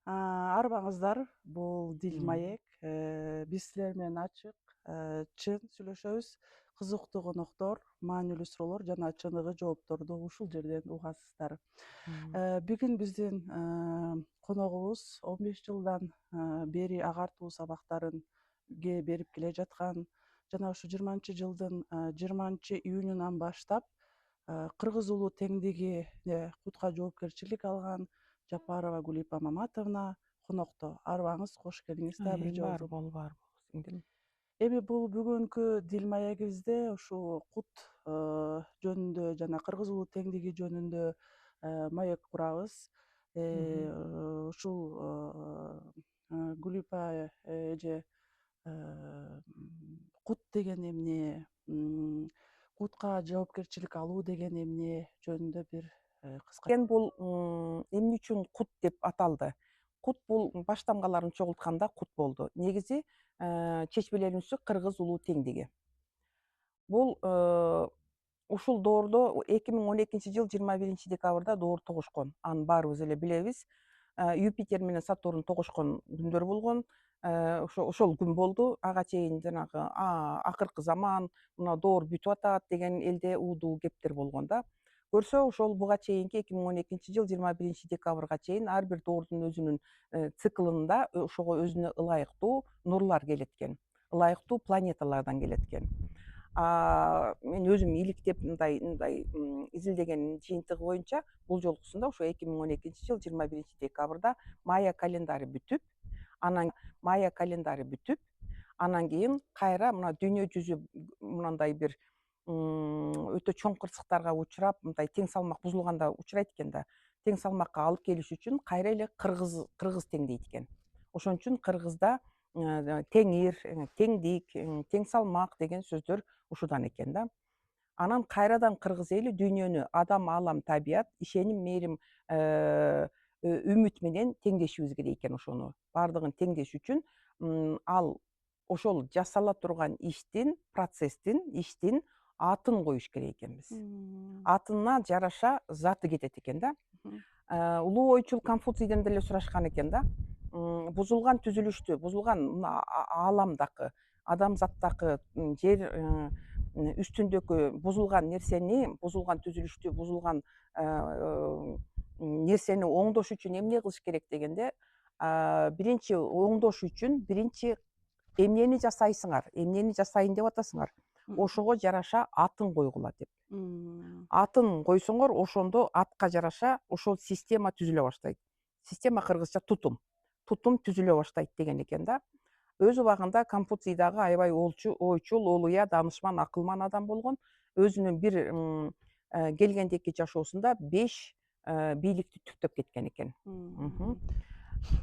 Арбаңыздар, бул Дил Мм. Маек. Биз силер менен ачык, чын сүйлөшөбүз. Кызыктуу коноктор, маанилүү суроолор жана чыныгы жоопторду ушул жерден угасыздар. Мм. Бүгүн биздин коногубуз 15 жылдан бери агартуу сабактарынге берип келе жаткан жана ушу 20-жылдын 20-июнунан баштап кыргыз улуу теңдигине кутка жоопкерчилик алган Жапарова Гулипа Маматовна конокто. Арыбаңыз, кош келиңиз да бир Бар жолу. бол, сиңдим. Эми бул бүгүнкү дил маегибизде ушу кут жөнүндө жана кыргыз улуу теңдиги жөнүндө маек курабыз. Мгм. Ушул Гулипа эже э, кут деген эмне, кутка жоопкерчилик алуу деген эмне жөнүндө бир кыска. Бул эмне үчүн кут деп аталды? Кут бул баштамгаларын чогултканда кут болду. Негизи чечмелерибиз кыргыз улуу теңдиги. Бул ушул доордо 2012-жыл 21 декабрда доор тогушкон. Аны баарыбыз эле билебиз. Юпитер менен Сатурн тогушкон күндөр болгон. Ошол күн болду. Ага чейин жанагы акыркы заман, мына доор бүтүп атат деген элде уудуу кептер болгон да. Көрсө ошол буга чейинки 2012-жыл 21 декабрга чейин ар бир доордун өзүнүн циклында ошого өзүнө ылайыктуу нурлар келет экен. Ылайыктуу планеталардан келет экен. Мен өзүм иликтеп мындай изилдеген жыйынтыгы боюнча бул жолкусунда ошо 2012-жыл 21 декабрда майя календари бүтүп, анан кийин кайра мына дүйнө жүзү мындай бир өтө чоң кырсыктарга учурап, мындай тең салмак бузулганда учурайт экен да. Тең салмакка алып келиш үчүн кайра эле кыргыз теңдейт экен. Ошон үчүн кыргызда теңир, теңдик, тең салмак деген сөздөр ушудан экен да. Анан кайрадан кыргыз эли дүйнөнү адам, аалам, табият, ишеним, мээрим, үмүт менен теңдешибиз керек экен ошону. Бардыгын теңдеш үчүн ал ошол жасала турган иштин атын коюш керек экенбиз. Атына жараша заты кетет экен да. Улуу ойчул Конфуцийден деле сурашкан экен да. Бузулган түзүлүштү, бузулган мына ааламдакы, адамзаттакы, жер үстүндөгү бузулган нерсени, бузулган түзүлүштү, бузулган нерсени оңдош үчүн эмне кылыш керек дегенде, биринчи оңдош үчүн биринчи эмнени жасайсыңар, эмнени жасайын деп атасыңар, ошого жараша атын койгула деп. Атын койсоңор, ошондо атка жараша ошол система түзүлө баштайт. Система кыргызча тутум. Тутум түзүлө баштайт деген экен да. Өз убагында Конфуций дагы аябай ойчул, олуя, даанышман, акылман адам болгон. Өзүнүн бир келгендеки жашоосунда 5 бийликти түптөп кеткен экен.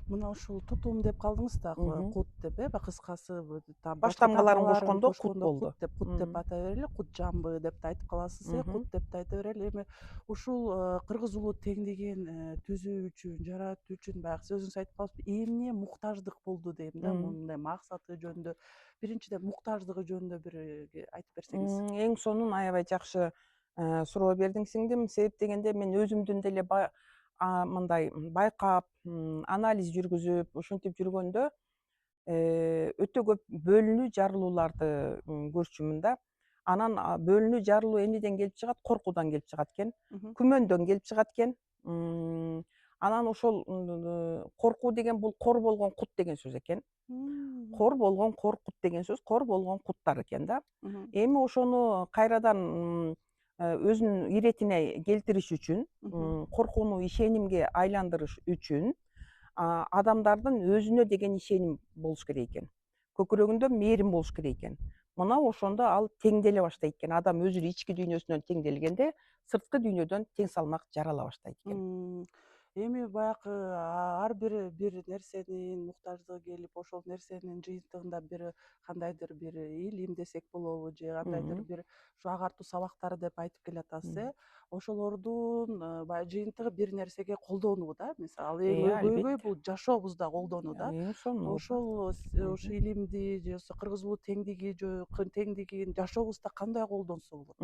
Мына ушул тутум деп калдыңыз да, кут деп, кыскасы башка Баштамгаларын тагмаларын кошкондо кут кошкондо болду. кут деп атай берели, кут жамбы деп да айтып каласыз, кут деп да айта берели. Эми ушул кыргыз улуу теңдигин түзүү үчүн, жаратуу үчүн баягы сиз өзүңүз айтып калыпсыз, эмне муктаждык болду дейм да, мындай максаты жөнүндө, биринчиден муктаждыгы жөнүндө бир айтып берсеңиз. Эң сонун аябай жакшы суроо бердиң сиңдим. Себеп дегенде мен өзүмдүн деле мындай байкап, анализ жүргүзүп, ушинтип жүргөндө өтө көп бөлүнүү жарылууларды көрчүмүн да. Анан бөлүнүү жарылуу эмнеден келип чыгат? Коркуудан келип чыгат экен. Күмөндөн келип чыгат экен. Анан ошол коркуу деген бул кор болгон кут деген сөз экен. Кор болгон кут деген сөз, кор болгон куттар экен да. Эми ошону кайрадан өзүнүн иретине келтириш үчүн, коркууну ишенимге айландырыш үчүн адамдардын өзүнө деген ишеним болуш керек экен. Көкүрөгүндө мээрим болуш керек экен. Мына ошондо ал теңделе баштайт экен. Адам өзүнүн ички дүйнөсүнөн теңделгенде, сырткы дүйнөдөн тең салмак жарала баштайт экен. Эми баягы ар бир нерсенин муктаждыгы келип, ошол нерсенин жыйынтыгында бир кандайдыр бир илим десек болобу, же кандайдыр бир ушу агартуу сабактары деп айтып келатасыз, ошолордун баягы жыйынтыгы бир нерсеге колдонуу да. Мисалы эң өгөйгөй бул жашообузда колдонуу да. Эң сонун. Ошол ушу илимди же болбосо кыргыз улуу теңдигин жашообузда кандай колдонсо болот?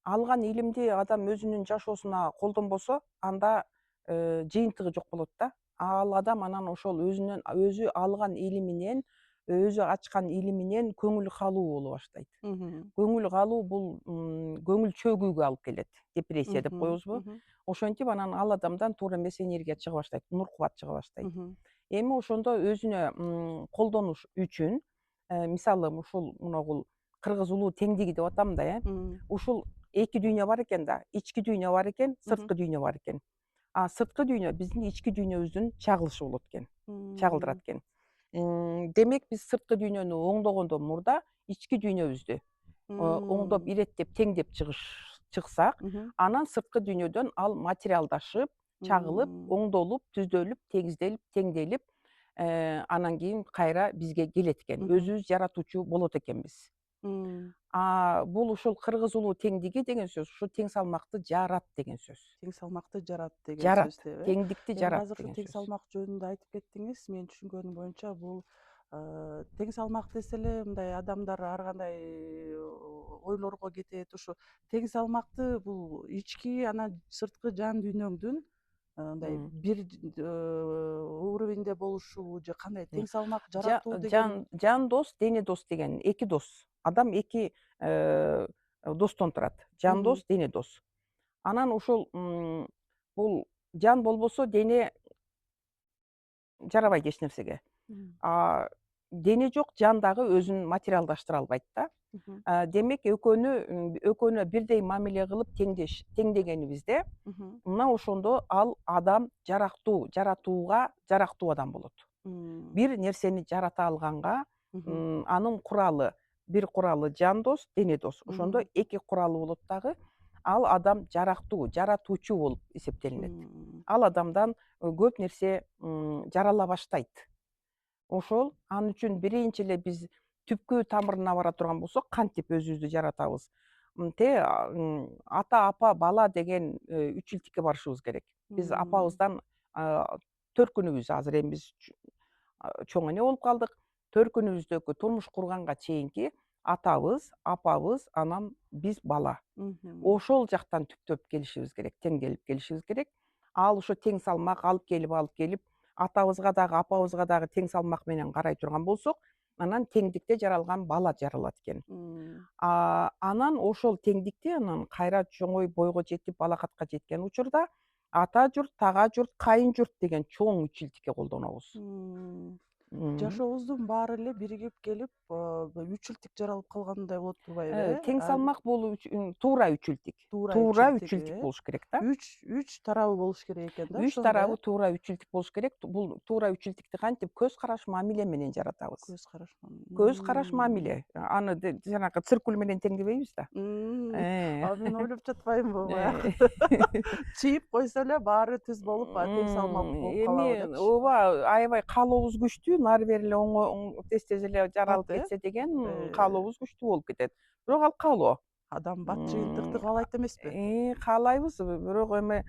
Алган илимди адам өзүнүн жашоосуна колдонбосо, анда жыйынтыгы жок болот да. Ал адам анан ошол өзү алган илиминен, өзү ачкан илиминен көңүлү калуу боло баштайт. Мгм. Көңүл калуу бул көңүл чөгүүгө алып келет. Депрессия деп Мгм. коебузбу? Мгм. Ошентип анан ал адамдан туура эмес энергия чыга баштайт, нур кубат чыга баштайт. Мгм. Эми ошондо өзүнө колдонуш үчүн мисалы ушул моногул кыргыз улуу теңдиги деп атам да, Мгм. ушул эки дүйнө бар экен да. Ички дүйнө бар экен, Мгм. сырткы дүйнө бар экен. А сырткы дүйнө биздин ички дүйнөбүздүн чагылышы болот экен, чагылдырат Мм. экен. Демек биз сырткы дүйнөнү оңдогондон мурда ички дүйнөбүздү оңдоп, Мм. иреттеп, теңдеп чыксак, Мгм. анан сырткы дүйнөдөн ал материалдашып, чагылып, Мм. оңдолуп, түздөлүп, тегизделип, теңделип, анан кийин кайра бизге келет экен. Мгм. Өзүбүз жаратуучу болот экенбиз. Мм. Бул ушул кыргыз улуу теңдиги деген сөз ушу тең салмакты жарат деген сөз. Тең салмакты жарат деген Жарат, сөз деп теңдикти Эми жарат азыр ушу деген тең сөз. салмак жөнүндө айтып кеттиңиз. Менин түшүнгөнүм боюнча бул тең салмак десе эле мындай адамдар ар кандай ойлорго кетет. Ушу тең салмакты бул ички анан сырткы жан дүйнөңдүн мындай М. бир уровеньде болушу же кандай М. тең салмак Жа жаратуу деген. жан дос, дене дос деген эки дос. Адам эки достон турат. Жан Мгм. дос, дене дос. Анан ушул бул жан болбосо дене жарабайт эч нерсеге. Мгм. А дене жок жан дагы өзүн материалдаштыра албайт да. Мгм. Демек экөөнө бирдей мамиле кылып теңдегенибизде Мгм. мына ошондо ал адам жарактуу адам болот. Мм. Бир нерсени жарата алганга Мгм. анын куралы бир куралы жан дос, дене дос. Ошондо Мгм. эки куралы болот дагы. Ал адам жаратуучу болуп эсептелинет. Мм. Ал адамдан көп нерсе жарала баштайт. Ошол ал үчүн биринчи эле биз түпкү тамырына бара турган болсок, кантип өзүбүздү жаратабыз? Ата, апа, бала деген үчүлтүккө барышыбыз керек. Биз Мм. апабыздан төркүнүбүз азыр эми биз чоң эне болуп калдык. Төркүнүбүздөгү турмуш курганга чейинки атабыз, апабыз, анан биз бала. Мгм. Ошол жактан түптөп келишибиз керек, теңделип келишибиз керек. Ал ошо тең салмак алып келип, атабызга дагы, апабызга дагы тең салмак менен карай турган болсок, анан теңдикте жаралган бала жаралат экен. Мм. Анан ошол теңдикти анан кайра чоңоюп бойго жетип, балакатка жеткен учурда ата журт, тага журт, кайын журт деген чоң үчүлтүккө колдонобуз. Мм. Мм. Жашообуздун баары эле биригип келип, үчүлтүк жаралып калгандай болот турбайбы, Тең салмак бул туура үчүлтүк. Туура Туура үчүлтүк, үчүлтүк болуш керек да. Үч тарабы болуш керек экен да Үч ошондо, тарабы туура үчүлтүк болуш керек. Бул туура үчүлтүктү кантип көз караш, мамиле менен жаратабыз. Көз караш. Көз караш, мамиле. Аны жанагы циркуль менен теңдебейбиз да. Мен ойлоп жатпаймынбы Э. баягы чийип койсо эле баары түз болуп, тең салмак болуп калабы Эми депчи. ооба, аябай каалообуз күчтүү, нары бери эле тез тез эле жаралып Бат кетсе деген э? каалообуз күчтүү болуп кетет. Бирок ал каалоо. Адам бат М, жыйынтыкты каалайт эмеспи? Каалайбыз, бирок эми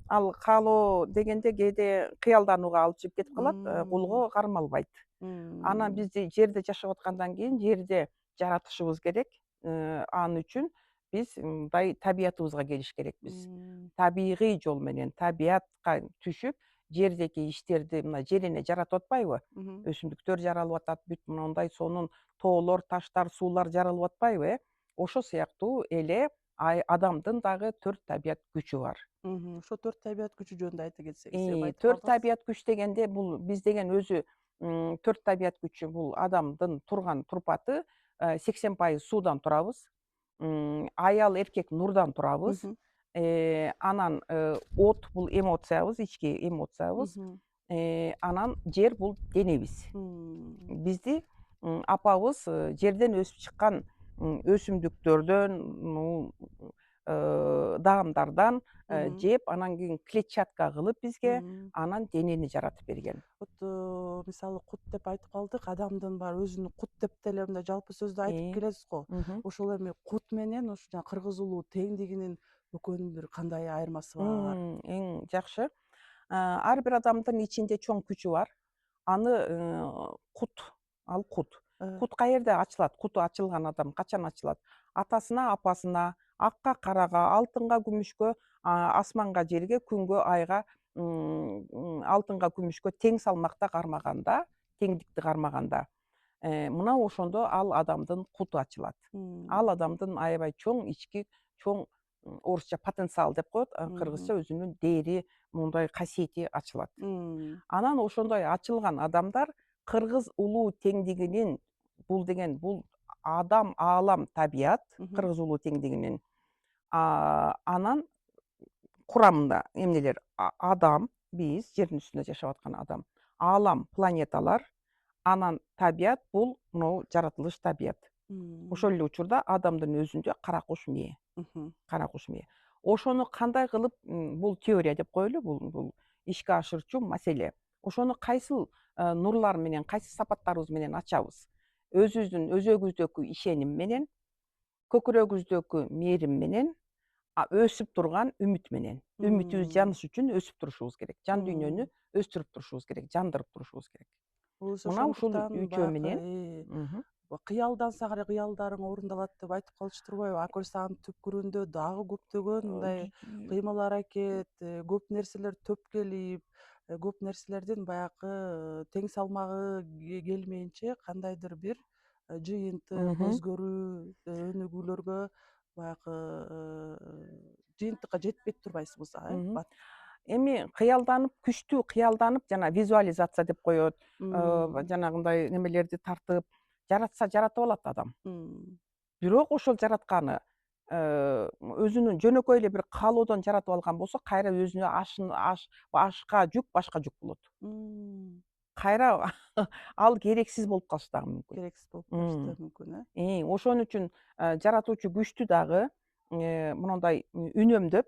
ал каалоо дегенде кээде кыялданууга алып чыгып кетип калат, Мм. кулго кармалбайт. Анан Мм. биз жерде жашап аткандан кийин жерде жаратышыбыз керек. Ал үчүн биз мындай табиятыбызга келиш керекпиз. Мм. Табигый жол менен, табиятка түшүп, жердеги иштерди мына жер эне жаратып атпайбы? Мгм. Өсүмдүктөр жаралып атат, бүт моундай сонун тоолор, таштар, суулар жаралып атпайбы? Ошол сыяктуу эле адамдын дагы 4 табият күчү бар. Ошо 4 табият күчү жөнүндө айта кетсеңиз, себеп айтып 4 калдыңыз? табият күч дегенде бул биз деген өзү 4 табият күчү бул адамдын турган турпаты 80% суудан турабыз. Аял, эркек нурдан турабыз. Мгм. Анан от бул эмоциябыз, ички эмоциябыз. Мгм. Анан жер бул денебиз. Мм. Бизди апабыз жерден өсүп чыккан өсүмдүктөрдөн, даамдардан Мгм. жеп, анан кийин клетчатка кылып бизге, Мм. анан денени жаратып берген. Вот мисалы кут деп айтып калдык, адамдын баары өзүн кут деп деле мындай жалпы сөздө айтып Э, келесиз го. мгм. Ошол эми кут менен ушу жана кыргыз улуу теңдигинин экөөнүн бир кандай айырмасы бар? Эң жакшы. Ар бир адамдын ичинде чоң күчү бар. Аны кут, ал кут. Э. Кут каерде ачылат? Куту ачылган адам качан ачылат? Атасына, апасына, акка, карага, алтынга, күмүшкө, асманга, жерге, күнгө, айга, алтынга, күмүшкө тең салмакта кармаганда, теңдикти кармаганда, мына ошондо ал адамдын куту ачылат. Ал адамдын аябай чоң ички, чоң орусча потенциал деп коет, кыргызча өзүнүн дээри, мындай касиети ачылат. Анан ошондой ачылган адамдар кыргыз улуу теңдигинин, бул адам, аалам, табият, кыргыз улуу теңдигинин анан курамында эмнелер? Адам, биз жердин үстүндө жашап аткан адам, аалам, планеталар, анан табият бул мынау жаратылыш табият. Ошол эле учурда адамдын өзүндө кара куш мээ. Кара куш мээ. Ошону кандай кылып, бул теория деп коелу, бул ишке ашырчу маселе. Ошону кайсыл нурлар менен, кайсы сапаттарыбыз менен ачабыз? Өзүбүздүн өзөгүбүздөгү ишеним менен, көкүрөгүбүздөгү мээрим менен, өсүп турган үмүт менен. Үмүтүбүз жаныш үчүн өсүп турушубуз керек. Жан дүйнөнү өстүрүп турушубуз керек, жандырып турушубуз керек. Бул Мына ушул ошондуктан үчөө менен кыялдансаң эле кыялдарың орундалат деп айтып калчу турбайбы? А көрсө анын түпкүрүндө дагы көптөгөн мындай кыймыл аракет, көп нерселер төпкелип, көп нерселердин баягы тең салмагы келмейинче кандайдыр бир жыйынтык, өзгөрүү, өнүгүүлөргө баягы жыйынтыкка жетпей турбайсызбы, Эми кыялданып, күчтүү кыялданып, жана визуализация деп коет, жанагындай немелерди тартып, жаратса жаратып алат адам. Бирок ошол жаратканы өзүнүн жөнөкөй эле бир каалоодон жаратып алган болсо, кайра өзүнө ашка жүк, башка жүк болот. Кайра ал керексиз болуп калышы дагы мүмкүн. Керексиз болуп калышы да мүмкүн, э? Ошон үчүн жаратуучу күчтү дагы мындай үнөмдөп,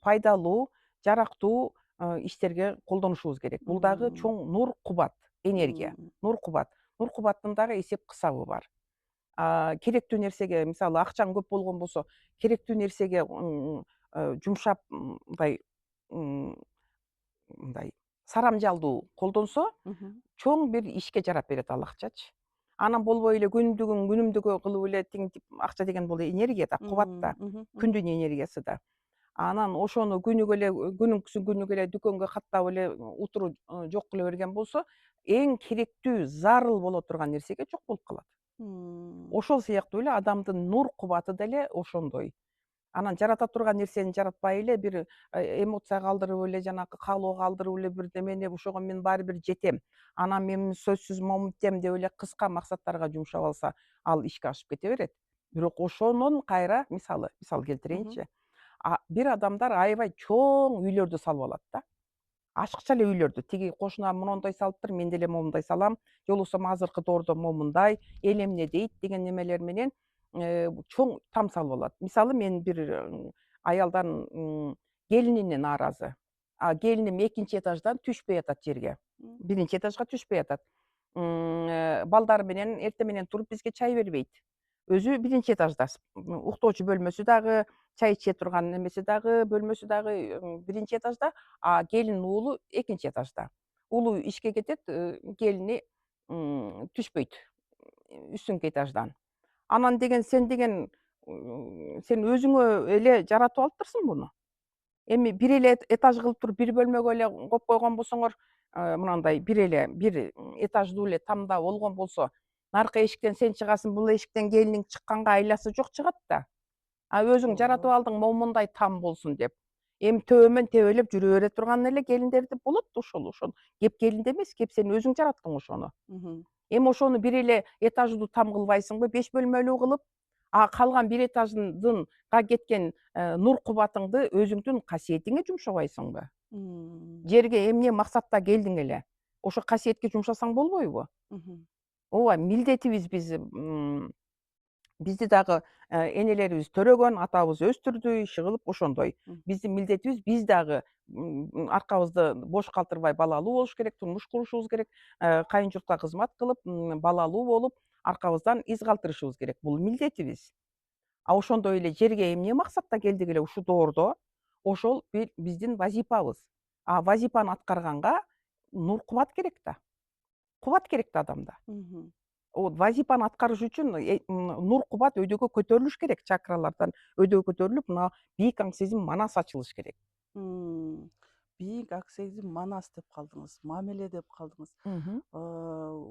пайдалуу, жарактуу иштерге колдонушубуз керек. Бул дагы чоң нур кубат, энергия, нур кубат. Нур кубаттын дагы эсеп кысабы бар. Керектүү нерсеге, мисалы, акчаң көп болгон болсо, керектүү нерсеге жумшап, мындай сарамжалдуу колдонсо, чоң бир ишке жарап берет ал акчачы. Анан болбой эле күнүмдүгү кылып эле тиңитип, акча деген бул энергия да, кубат да, күндүн энергиясы да. Анан ошону күнүгө эле дүкөнгө каттап эле утуру жок кыла берген болсо, эң керектүү, зарыл боло турган нерсеге жок болуп калат. Ошол сыяктуу эле адамдын нур кубаты деле ошондой. Анан жарата турган нерсени жаратпай эле бир эмоция калтырып эле, жанагы каалоо калтырып эле, бир немени ошого мен баары бир жетем, анан мен сөзсүз момунтем деп эле кыска максаттарга жумшап алса, ал ишке ашып кете берет. Бирок ошонун кайра, мисал келтирейинчи, бир адамдар аябай чоң үйлөрдү салып алат да. Ашыкча эле үйлөрдү. Тиги кошунам мондой салыптыр, мен деле момундай салам, же болбосо азыркы доордо момундай, эл эмне дейт деген немелер менен чоң там салып алат. Мисалы, мен бир аялдан келинине нааразы. Келиним экинчи этаждан түшпөй атат жерге. Биринчи этажга түшпөй атат. Балдары менен эртең менен туруп бизге чай бербейт. Өзү биринчи этажда, уктоочу бөлмөсү дагы, чай иче турган немеси дагы, бөлмөсү дагы биринчи этажда, а келин уулу экинчи этажда. Уулу ишке кетет, келини түшпөйт үстүнкү этаждан. Анан сен сен өзүңө эле жаратып алыптырсың буну. Эми бир эле этаж кылып туруп, бир бөлмөгө эле коюп койгон болсоңор, мынандай бир этаждуу эле тамда болгон болсо, наркы эшиктен сен чыгасың, бул эшиктен келиниң чыкканга айласы жок чыгат да. Өзүң жаратып алдың момундай там болсун деп. Эми төбөмөн тебелеп жүрө бере турган эле келиндерди болот. Ошол кеп келинде эмес, кеп сен өзүң жараттың ошону. Эми ошону бир эле этаждуу там кылбайсыңбы, 5 бөлмөлүү кылып, калган бир этаждынга кеткен нур кубатыңды өзүңдүн касиетиңе жумшабайсыңбы? Жерге эмне максатта келдиң эле? Ошо касиетке жумшасаң болбойбу? Ооба, милдетибиз бизди дагы энелерибиз төрөгөн, атабыз өстүрдү, иши кылып ошондой. Биздин милдетибиз, биз дагы аркабызды бош калтырбай балалуу болуш керек, турмуш курушубуз керек, кайын журтка кызмат кылып, балалуу болуп, аркабыздан из калтырышыбыз керек. Бул милдетибиз. Ошондой эле жерге эмне максатта келдик эле ушул доордо, ошол биздин вазипабыз. Вазипаны аткарганга нур кубат керек да. Кубат керек да адамда. вазипаны аткарыш үчүн нур кубат өйдөгө көтөрүлүш керек, чакралардан өйдөгө көтөрүлүп, мына бийик аң сезим манас ачылыш керек. М. Бийик аң сезим манас деп калдыңыз, мамиле деп калдыңыз. Мгм.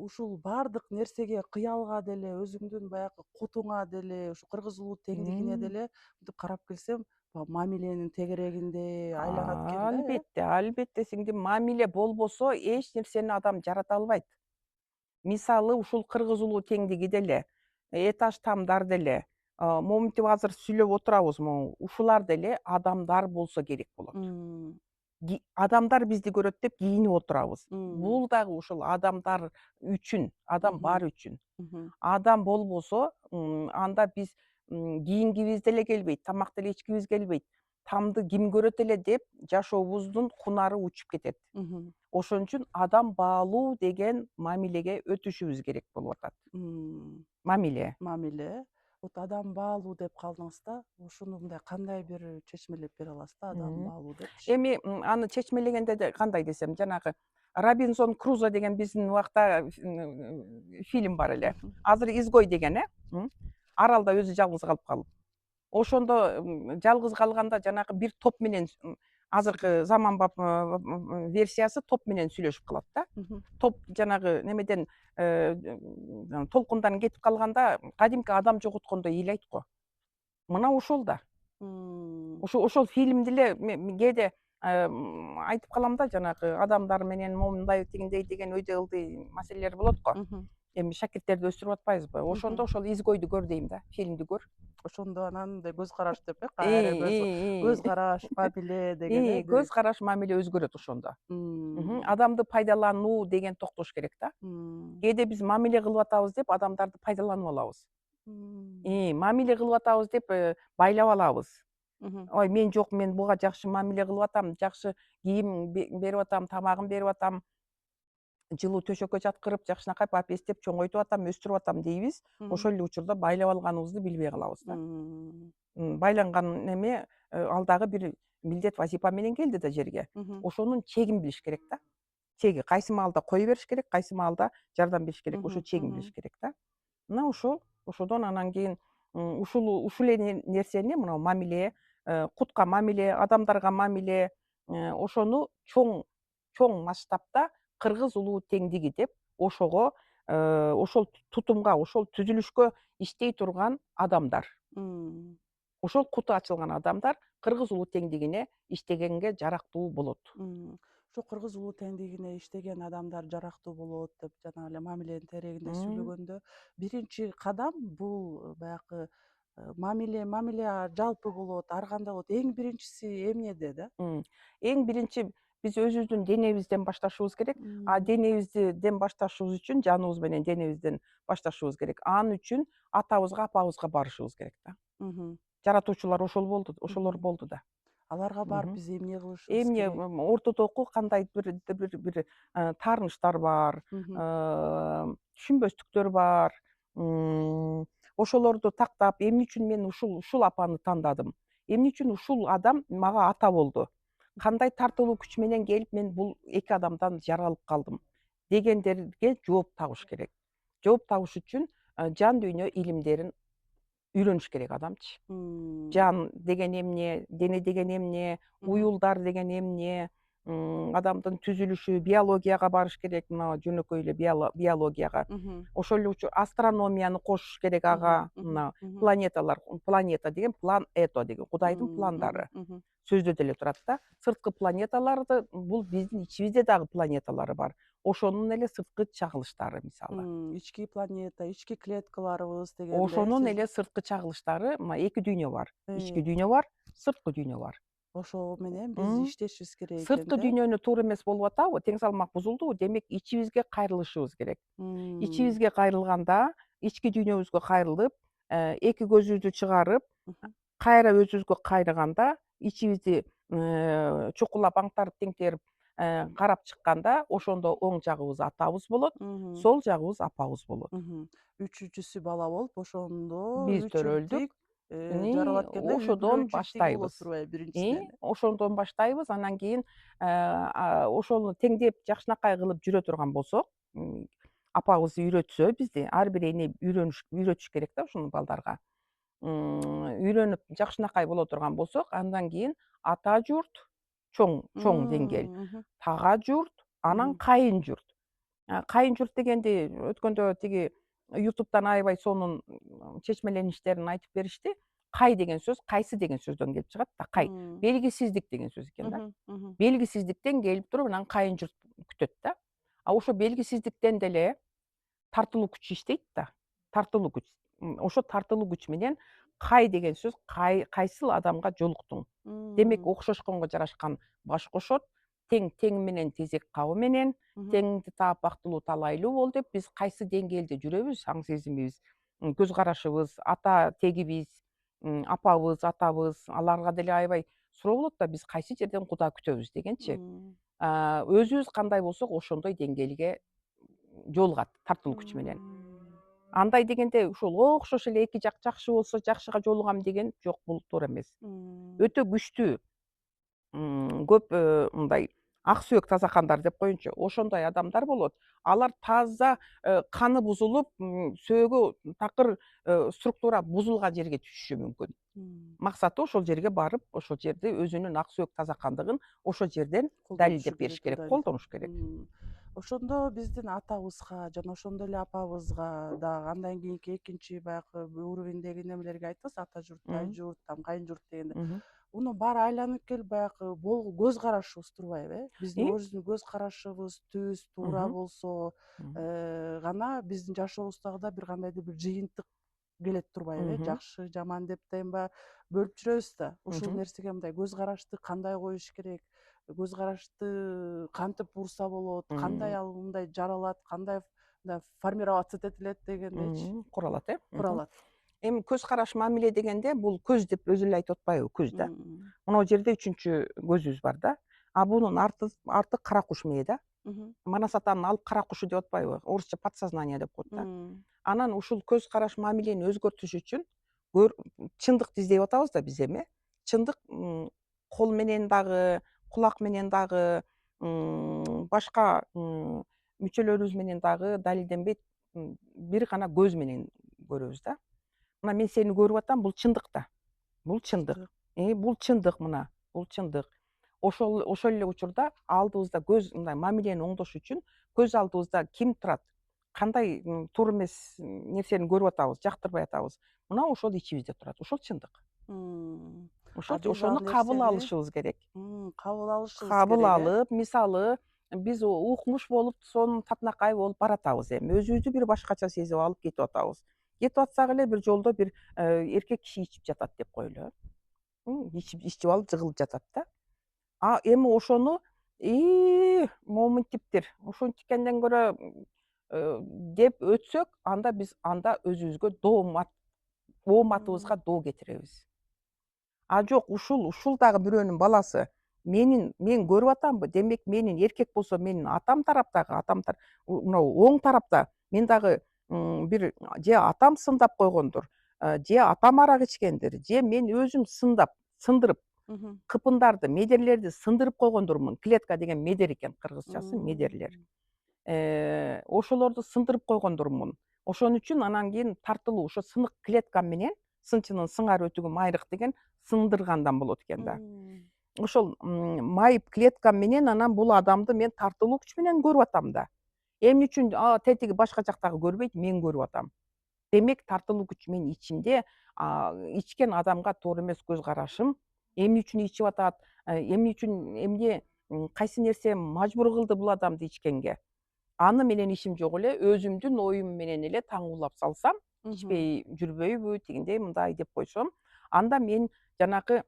Ушул баардык нерсеге, кыялга деле, өзүңдүн баягы кутуңа деле, ушу кыргыз улуу теңдигине М. деле мынтип карап келсем, мамиленин тегерегинде айланат экен да, э? Албетте, албетте сиңдим, мамиле болбосо эч нерсени адам жарата албайт. Мисалы, ушул кыргыз улуу теңдиги деле, этаж тамдар деле, моминтип азыр сүйлөп отурабыз, могу ушулар деле адамдар болсо керек болот. М. Адамдар бизди көрөт деп кийинип отурабыз. М. Бул дагы ушул адамдар үчүн, адам Мгм. бар үчүн. Мгм. Адам болбосо, анда биз кийингибиз деле келбейт, тамак деле ичкибиз келбейт. Тамды ким көрөт эле деп жашообуздун кунары учуп кетет. Мгм. Ошон үчүн адам баалуу деген мамилеге өтүшүбүз керек болуп атат. М. Мамиле. Мамиле. Вот адам баалуу деп калдыңыз да, ушуну мындай кандай бир чечмелеп бере аласыз да, адам Мгм. баалуу депчи? Эми аны чечмелегенде кандай десем, жанагы Робинзон Крузо деген биздин убакта фильм бар эле. Мгм. Азыр изгой деген, аралда өзү жалгыз калып калып. Ошондо жалгыз калганда жанагы бир топ менен, азыркы заманбап версиясы топ менен сүйлөшүп калат да. Мгм. Топ жанагы немеден, толкундан кетип калганда кадимки адам жоготкондой ыйлайт го. Мына ошол да. М. Ошол фильмди эле кээде айтып калам да, жанагы адамдар менен момундай тигиндей деген өйдө ылдый маселелер болот го. Мгм. Эми шакирттерди өстүрүп атпайбызбы? Мгм. Ошондо ошол изгойду көр дейм да, фильмди көр. Ошондо анан мындай көз караш деп, кайра көз И караш, мамиле деген, бир. көз караш, мамиле өзгөрөт ошондо. М. Адамды пайдалануу деген токтош керек да. М. Кээде биз мамиле кылып атабыз деп адамдарды пайдаланып алабыз. М. Мамиле кылып атабыз деп байлап алабыз. Мгм. Ой, мен жок, мен буга жакшы мамиле кылып атам, жакшы кийим берип атам, тамагын берип атам, жылуу төшөккө жаткырып, жакшынакай попестеп чоңойтуп атам, өстүрүп атам дейбиз. Мгм. Ошол эле учурда байлап алганыбызды билбей калабыз да. М. Байланган неме ал дагы бир милдет, вазипа менен келди да жерге. Мгм. Ошонун чегин билиш керек да. Чеги кайсы маалда кое бериш керек, кайсы маалда жардам бериш керек, ошо Мгм. чегин Мгм. билиш керек да. Мына ошодон анан кийин ушул эле нерсени, мына мамиле, кутка мамиле, адамдарга мамиле, ошону чоң масштабта кыргыз улуу теңдиги деп ошого, ошол тутумга, ошол түзүлүшкө иштей турган адамдар. М. Ошол куту ачылган адамдар кыргыз улуу теңдигине иштегенге жарактуу болот. М. Ошо кыргыз улуу теңдигине иштеген адамдар жарактуу болот деп жана эле мамиленин тегерегинде М. сүйлөгөндө, биринчи кадам бул баягы мамиле жалпы болот, ар кандай болот. Эң биринчиси эмнеде да? Эң биринчи биз өзүбүздүн денебизден башташыбыз керек. А М. денебизден башташыбыз үчүн жаныбыз менен денебизден башташыбыз керек. Ал үчүн атабызга, апабызга барышыбыз керек да. Мгм. Жаратуучулар ошолор Мгм. болду да. Аларга барып Мгм. биз эмне кылышыбыз Эмне керек? ортодогу кандай бир таарынычтар бар, Мгм. түшүнбөстүктөр бар. М, Ошолорду тактап, эмне үчүн мен ушул апаны тандадым? Эмне үчүн ушул адам мага ата болду? Кандай тартылуу күч менен келип мен бул эки адамдан жаралып калдым? Дегендерге жооп табыш керек. Жооп табыш үчүн жан дүйнө илимдерин үйрөнүш керек адамчы. М. Жан деген эмне, дене деген эмне, Мгм. уюлдар деген эмне, адамдын түзүлүшү, биологияга барыш керек, мына жөнөкөй эле биологияга. Мгм. Ошол эле астрономияны кошуш керек Мгм. ага, Мгм. мына Мгм. планеталар, планета деген плането деген Кудайдын Мгм. пландары. Мгм. Сөздө деле турат да. Сырткы планеталарды, бул биздин ичибизде дагы планеталар бар. Ошонун эле сырткы чагылыштары мисалы. Ички планета, ички клеткаларыбыз дегенде, Ошонун сиз. эле сырткы чагылыштары, мына эки дүйнө бар. Ички Э, дүйнө бар, сырткы дүйнө бар. ошо менен биз М. иштешибиз керек экен Сырткы да. дүйнөнү туура эмес болуп атабы, тең салмак бузулдубу, демек ичибизге кайрылышыбыз керек. М. Ичибизге кайрылганда, ички дүйнөбүзгө кайрылып, эки көзүбүздү чыгарып, Мгм. кайра өзүбүзгө кайрыганда, ичибизди чукулап, аңтарып, теңтерип, карап чыкканда, ошондо оң жагыбыз атабыз болот, Мгм. сол жагыбыз апабыз болот. Мгм. Үчүнчүсү бала болуп, ошондо Биз үч төрөлдүк. ирдик жаралып атканда Ошодон үгүлөө чифтиги болот баштайбыз. турбайбы биринчиден эле? Ошондон баштайбыз. Анан кийин ошону теңдеп, жакшынакай кылып жүрө турган болсок, апабыз үйрөтсө бизди ар бир эне үйрөтүш керек да ушуну балдарга. Үйрөнүп жакшынакай боло турган болсок, андан кийин ата журт, чоң деңгээл, Мгм. тага журт, анан Мгм. кайын журт. Кайын журт дегенди өткөндө тиги Ютубтан аябай сонун чечмелеништерин айтып беришти. Кай деген сөз кайсы деген сөздөн келип чыгат да, кай. М. Белгисиздик деген сөз экен да. Мгм. Мгм. Белгисиздиктен келип туруп анан кайын журт күтөт да. Ошо белгисиздиктен деле тартылуу күч иштейт да. Тартылуу күч. Ошо тартылуу күч менен кай деген сөз кайсыл адамга жолуктуң. Демек М. окшошконго жарашкан баш кошот, тең менен тезек кабы менен, Мгм. теңди таап бактылуу талайлуу бол деп биз кайсы деңгээлде жүрөбүз, аң сезимибиз, көз карашыбыз, ата тегибиз, апабыз, атабыз, аларга деле аябай суроо болот да, биз кайсы жерден Куда күтөбүз дегенчи. М. Өзүбүз кандай болсок ошондой деңгээлге жолугат тартылуу күч менен. М. Андай дегенде ушул окшош эле эки жак жакшы болсо жакшыга жолугам деген жок, бул туура эмес. М. Өтө күчтүү көп мындай ак сөөк тазакандар деп коеюнчу, ошондой адамдар болот. Алар таза каны бузулуп, сөөгү такыр структура бузулган жерге түшүшү мүмкүн. М. Максаты ошол жерге барып, ошол жерде өзүнүн ак сөөк тазакандыгын ошол жерден Колдонушу далилдеп бериш керек, керек, далил. колдонуш керек. Ошондо биздин атабызга жана ошондой эле апабызга дагы андан кийинки экинчи баягы уровеньдеги немелерге айттыңыз, ата журт, тай Мгм. журт, там кайын журт дегенде. Мгм. Мунун баары айланып келип баягы көз карашыбыз турбайбы, Биздин И өзүбүздүн көз карашыбыз, түбүбүз туура Мгм. болсо Мгм. гана биздин жашообуздагы да бир кандайдыр бир жыйынтык келет турбайбы, Мгм. жакшы жаман деп атайынбы, бөлүп жүрөбүз да. Ушул Мгм. нерсеге мындай көз карашты кандай коюш керек, көз карашты кантип урса болот, кандай Мгм. ал мындай жаралат, кандай мындай формироваться этилет дегендейчи Куралат, куралат. Эми көз караш мамиле дегенде бул көз деп өзү эле айтып атпайбы, көз да. М. Мына жерде үчүнчү көзүбүз бар да. Бунун арты кара куш мээ да. Мгм. Манас атанын алып кара кушу деп атпайбы? Орусча подсознание деп коет да. М. Анан ушул көз караш мамилени өзгөртүш үчүн көр чындыкты издеп атабыз да биз эми. Чындык кол менен дагы, кулак менен дагы, башка мүчөлөрүбүз менен дагы далилденбейт. Бир гана көз менен көрөбүз да. Мына мен сени көрүп атам, бул чындык да. Бул чындык. Чындык. Бул чындык мына. Бул чындык. Ошол эле учурда алдыбызда көз мындай мамилени оңдош үчүн көз алдыбызда ким турат? Кандай туура эмес нерсени көрүп атабыз, жактырбай атабыз? Мына ошол ичибизде турат. Ошол чындык. М. Биз ал Ошону кабыл нерсени алышыбыз керек. кабыл алышыбыз Кабыл керек, алып, мисалы, биз укмуш болуп, сонун татынакай болуп баратабыз эми. Өзүбүздү бир башкача сезип алып кетип атабыз. Кетип атсак эле бир жолдо бир эркек киши ичип жатат деп коелу. Ичип алып жыгылып жатат да. Эми ошону момун типтир, ушинткенден көрө деп өтсөк, анда биз өзүбүзгө ооматыбызга М. доо кетиребиз. Жок, ушул дагы бирөөнүн баласы. Мен көрүп атамбы, демек менин эркек болсо менин атам тараптагы, мынау оң тарапта мен дагы бир же атам сындап койгондур, же атам арак ичкендир, же мен өзүм сындырып, Мгм. кыпындарды, медерлерди сындырып койгондурмун. Клетка деген медер экен, кыргызчасы медерлер. М. Ошолорду сындырып койгондурмун. Ошон үчүн анан кийин тартылуу ошо сынык клеткам менен сынчынын сыңар өтүгү майрык деген сындыргандан болот экен да. М. Ошол майып клеткам менен анан бул адамды мен тартылуу күч менен көрүп атам да. Эмне үчүн тетиги башка жактагы көрбөйт, мен көрүп атам. Демек тартылуу күч менин ичимде, ичкен адамга туура эмес көз карашым, эмне үчүн ичип атат, эмне үчүн кайсы нерсе мажбур кылды бул адамды ичкенге. Аны менен ишим жок эле, өзүмдүн оюм менен эле таңуулап салсам, Мгм. ичпей жүрбөйбү, тигиндей мындай деп койсом, анда мен жанакы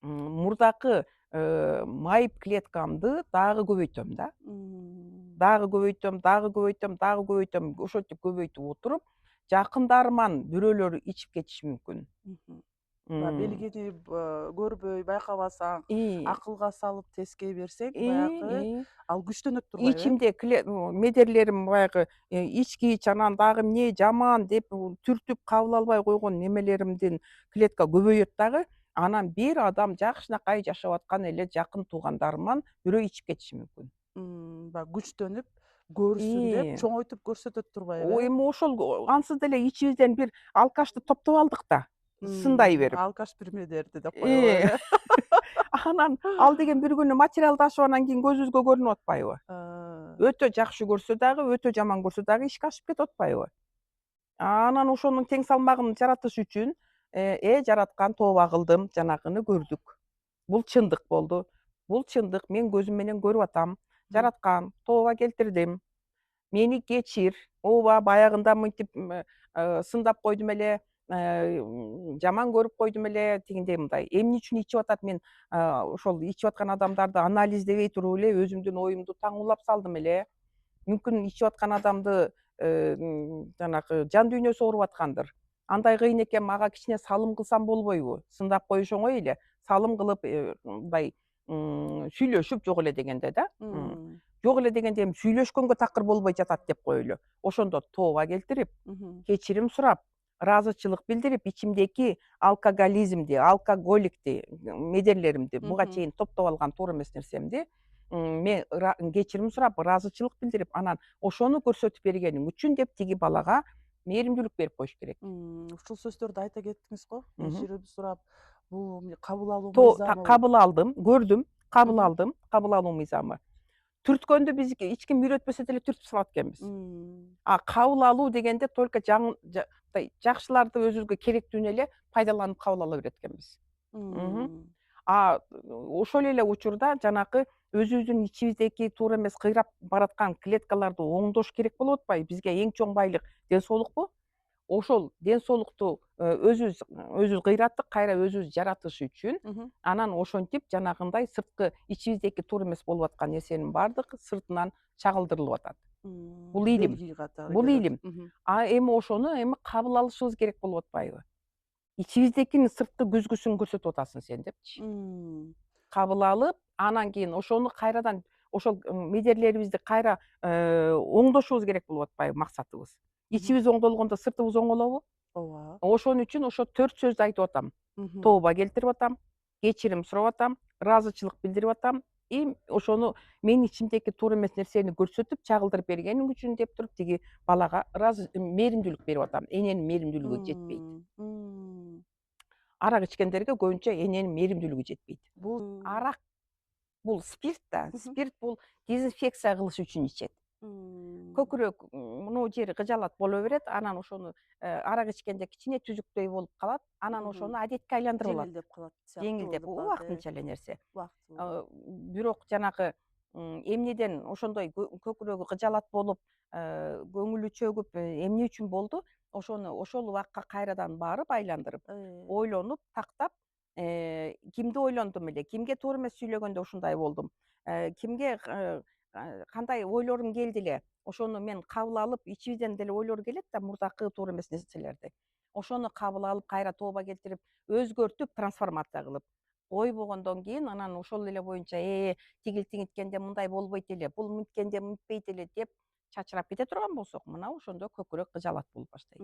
мурдакы майып клеткамды дагы көбөйтөм да. М. Дагы көбөйтөм, дагы көбөйтөм, дагы көбөйтөм. Ошентип көбөйтүп отуруп, жакындарыман бирөөлөрү ичип кетиши мүмкүн. Мгм. М. Белгини көрбөй, байкабасаң, И акылга салып тескей берсең, и баягы и ал күчтөнөт турбайбы, ичимде медерлерим баягы ичкич, анан дагы эмне жаман деп түртүп кабыл албай койгон немелеримдин клетка көбөйөт дагы. Анан бир адам жакшынакай жашап аткан эле жакын туугандарыман бирөө ичип кетиши мүмкүн. Баягы күчтөнүп, көрсүн деп ии чоңойтуп көрсөтөт турбайбы, эми ошол ансыз деле ичибизден бир алкашты топтоп алдык да, сындай берип. Алкаш примедерди деп коебу Э. беле. Анан ал деген бир күнү материалдашып анан кийин көзүбүзгө көрүнүп атпайбы? Өтө жакшы көрсө дагы, өтө жаман көрсө дагы ишке ашып кетип атпайбы? Анан ошонун тең салмагын жаратыш үчүн, жараткан, тооба кылдым, жанагыны көрдүк. Бул чындык болду. Бул чындык, мен көзүм менен көрүп атам. Мгм. Жараткан, тооба келтирдим. Мени кечир. Ооба баягында мынтип сындап койдум эле, жаман көрүп койдум эле, тигиндей мындай. Эмне үчүн ичип атат, мен ошол ичип аткан адамдарды анализдебей туруп эле өзүмдүн оюмду таңуулап салдым эле. Мүмкүн ичип аткан адамды жанагы жан дүйнөсү ооруп аткандыр. Андай кыйын экен, мага кичине салым кылсам болбойбу? Сындап коюш оңой эле. Салым кылып мындай сүйлөшүп жок эле дегенде да. Жок эле дегенде эми сүйлөшкөнгө такыр болбой жатат деп коелу. Ошондо тооба келтирип, Мгм. кечирим сурап, ыраазычылык билдирип, ичимдеки алкоголизмди, алкоголикти, медерлеримди буга Мгм. чейин топтоп алган туура эмес нерсемди мен кечирим сурап, ыраазычылык билдирип, анан ошону көрсөтүп бергениң үчүн деп тиги балага мээримдүүлүк берип коюш керек. Ушул сөздөрдү айта кеттиңиз го. Мгм. Кечирим сурап, бул кабыл алуу мыйзамы бул. Кабыл алдым, көрдүм, кабыл Мгм. алдым, кабыл алуу мыйзамы. Түрткөндү биз эч ким үйрөтпөсө деле түртүп салат экенбиз. М. А кабыл алуу дегенде только мындай жакшыларды өзүбүзгө керектүүнү эле пайдаланып кабыл ала берет экенбиз. Мгм. М. А ошол эле учурда жанакы өзүбүздүн ичибиздеки туура эмес кыйрап бараткан клеткаларды оңдош керек болуп атпайбы? Бизге эң чоң байлык ден соолукпу? Ошол ден соолукту өзүбүз кыйраттык, кайра өзүбүз жаратыш үчүн Мгм. анан ошентип жанагындай сырткы ичибиздеки туура эмес болуп аткан нерсенин баардыгы сыртынан чагылдырылып атат. Бул илим. Белги катары Бул келет. илим. А эми ошону кабыл алышыбыз керек болуп атпайбы? Ичибиздекинин сырткы күзгүсүн көрсөтүп атасың сен депчи. М. Кабыл алып, анан кийин ошону кайрадан ошол медерлерибизди кайра оңдошубуз керек болуп атпайбы максатыбыз? Мгм. Ичибиз оңдолгондо сыртыбыз оңолобу? Ооба. Ошон үчүн ошо 4 сөздү айтып атам. Мгм. Тооба келтирип атам, кечирим сурап атам, ыраазычылык билдирип атам. И ошону менин ичимдеки туура эмес нерсени көрсөтүп, чагылдырып бергениң үчүн деп туруп тиги балага мээримдүүлүк берип атам. Эненин мээримдүүлүгү жетпейт. М. Арак ичкендерге көбүнчө эненин мээримдүүлүгү жетпейт. Бул Арак бул спирт да. Мгм. Спирт бул дезинфекция кылыш үчүн ичет. М. Көкүрөк мынуу жери кыжалат боло берет, анан ошону арак ичкенде кичине түзүктөй болуп калат, анан Мгм. ошону адетке айландырып алат. Жеңилдеп калат сыяктуу Жеңилдеп, болуп калат, убактынча эле нерсе. убактылуу болуп. Бирок жанагы эмнеден ошондой көкүрөгү кыжалат болуп, көңүлү чөгүп, эмне үчүн болду? Ошону ошол убакка кайрадан барып айландырып, ойлонуп, тактап, кимди ойлондум эле, кимге туура эмес сүйлөгөндө ушундай болдум, кимге кандай ойлорум келди эле, ошону мен кабыл алып, ичибизден деле ойлор келет да мурдакы туура эмес нерселерди. Ошону кабыл алып, кайра тооба келтирип, өзгөртүп, трансформация кылып койбогондон кийин анан ошол эле боюнча тигил тиңиткенде мындай болбойт эле, бул мынткенде мынтпейт эле деп чачырап кете турган болсок, мына ошондо көкүрөк кыжалат болуп баштайт.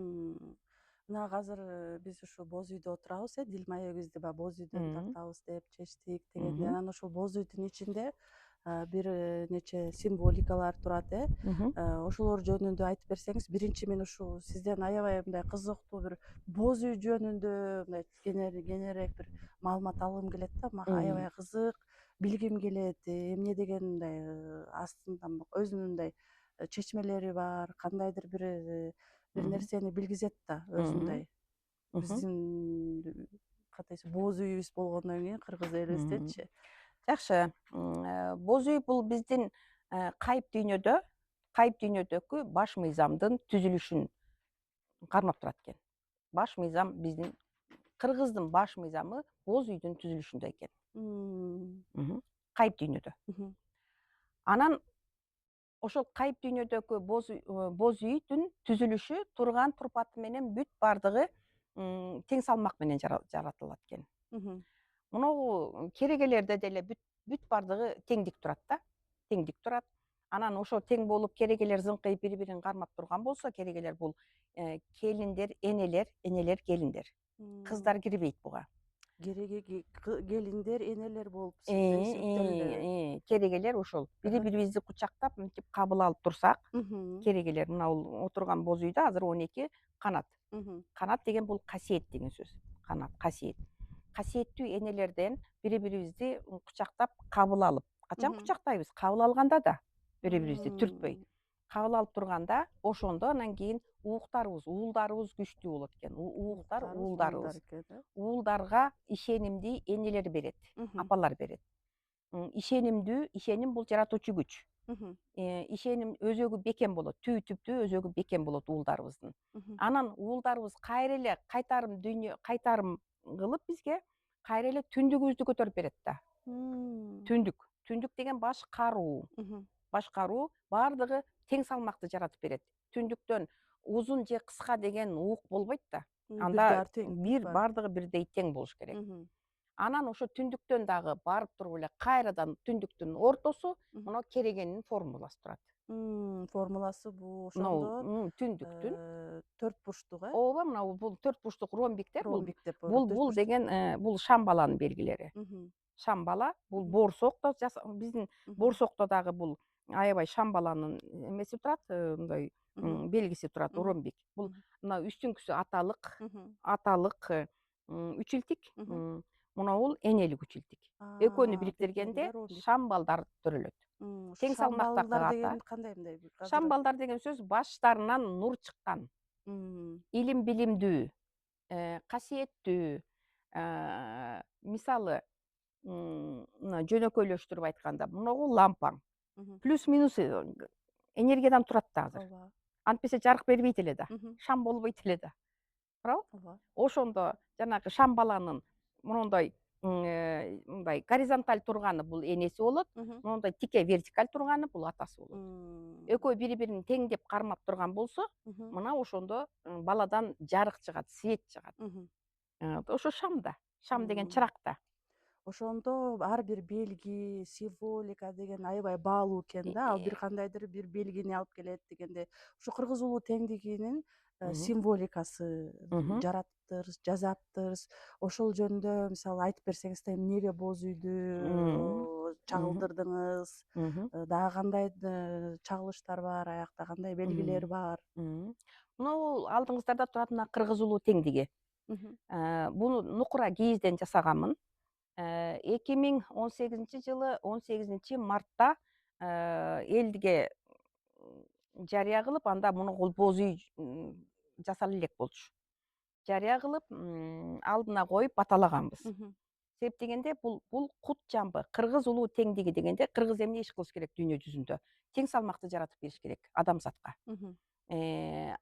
Мына азыр биз ушу боз үйдө отурабыз, дил маегибизди баягы боз үйдөн Мгм. тартабыз деп чечтик дегенде, Мгм. анан ошол боз үйдүн ичинде бир нече символикалар турат, Мгм. ошолор жөнүндө айтып берсеңиз. Биринчи мен ушул сизден аябай мындай кызыктуу бир боз үй жөнүндө мындай кененирээк бир маалымат алгым келет да, мага Мгм. аябай кызык, билгим келет, эмне деген мындай астында өзүнүн мындай чечмелери бар, кандайдыр бир Мгм. нерсени билгизет да Мгм. өзүндөй. Мгм. Биздин кандай десем, боз үйүбүз болгондон кийин кыргыз Мгм. элибиздечи. Жакшы. Боз үй бул биздин кайып дүйнөдөгү баш мыйзамдын түзүлүшүн кармап турат экен. Баш мыйзам биздин кыргыздын баш мыйзамы боз үйдүн түзүлүшүндө экен. М. Мгм. Кайып дүйнөдө. Мгм. Анан ошол кайып дүйнөдөгү боз үйдүн түзүлүшү турган турпаты менен бүт баардыгы тең салмак менен жаратылат экен. Мгм. Моногу керегелерде деле бүт баардыгы теңдик турат да, теңдик турат. Анан ошо тең болуп керегелер зыңкыйып бири бирин кармап турган болсо, керегелер бул келиндер, энелер келиндер. М. Кыздар кирбейт буга. келиндер, энелер болуп эсептелинеби? Керегелер ошол бири-бирибизди кучактап мынтип кабыл алып турсак, Мгм. керегелер мына отурган боз үйдө азыр 12 канат. Мгм. Канат деген бул касиет деген сөз. Канат, касиет. Касиеттүү энелерден бири-бирибизди кучактап кабыл алып, качан Мгм. кучактайбыз? Кабыл алганда да бири-бирибизди түртпөй. М. Кабыл алып турганда ошондо анан кийин уулдарыбыз күчтүү болот экен. Уктарыбыз, уулдар Уулдарыбыз. экен, э? Уулдарга ишенимди энелер берет, Мгм. апалар берет. Ишеним бул жаратуучу күч. Мгм. Ишеним өзөгү бекем болот, түптүү өзөгү бекем болот уулдарыбыздын. Мгм. Анан уулдарыбыз кайра эле кайтарым кылып бизге кайра эле түндүгүбүздү көтөрүп берет да. М. Түндүк деген Мгм. башкаруу баардыгы тең салмакты жаратып берет. Түндүктөн узун же кыска деген уук болбойт да. Бир Анда дары теңдик бар. баардыгы бирдей тең болуш керек. Мгм. Анан ошо түндүктөн дагы барып туруп эле кайрадан түндүктүн ортосу Мгм. мына керегенин формуласы турат. Формуласы бул Мынабу ошондо түндүктүн төрт бурчтук, э? ооба мына бул төрт бурчтук ромбиктер Ромбик деп бул төрт бул бурчтук. деген бул шамбаланын белгилери. Мгм. Шамбала бул Мгм. боорсок да биздин Мгм. боорсокто дагы бул аябай шамбаланын эмеси турат, мындай Мгм. белгиси турат, Мгм. ромбик. Бул Мгм. мына үстүңкүсү Мгм. аталык үчилтик, Мгм. мына бул энелик үчилтик. Экөөнү Тегерегинде бириктиргенде ромбик. шамбалдар төрөлөт. Тең салмактагы Шамбалдар ата. деген кандай мындай азыр? Шамбалдар деген сөз баштарынан нур чыккан, М. илим билимдүү, касиеттүү, мисалы мына жөнөкөйлөштүрүп айтканда моногу лампаң Мгм. плюс минус энергиядан турат да азыр. Ооба. Антпесе жарык бербейт эле да, Мгм. шам болбойт эле да. Туурабы? Ооба. Ошондо жанагы шамбаланын мондой мындай горизонталь турганы бул энеси болот, Мгм. мондой тике вертикаль турганы бул атасы болот. М. Экөө бири-бирин теңдеп кармап турган болсо, Мгм. мына ошондо баладан жарык чыгат, свет чыгат. Мгм. Ошо шам да. Шам деген М. чырак да. Ошондо ар бир белги, символика деген аябай баалуу экен да. Ал бир кандайдыр бир белгини алып келет дегенде, ошо кыргыз улуу теңдигинин Мгм. символикасы Мгм. жараптырсыз, жазаптырсыз. Ошол жөнүндө мисалы айтып берсеңиз да эмнеге боз үйдү Мгм. Мгм. чагылдырдыңыз? Мгм. Дагы кандай чагылыштар бар, аякта кандай белгилер Мгм. бар? Мгм. Бул алдыңыздарда турат мына кыргыз улуу теңдиги. Мгм. Буну нукура кийизден жасаганмын. 2018 жылы 18 мартта элге жарыя кылып, анда моногул боз үй жасала элек болчу. Жарыя кылып, алдына коюп баталаганбыз. Мгм. Себеп дегенде бул кут жамбы, кыргыз улуу теңдиги дегенде кыргыз эмне иш кылыш керек дүйнө жүзүндө? Тең салмакты жаратып бериш керек адамзатка. Мгм.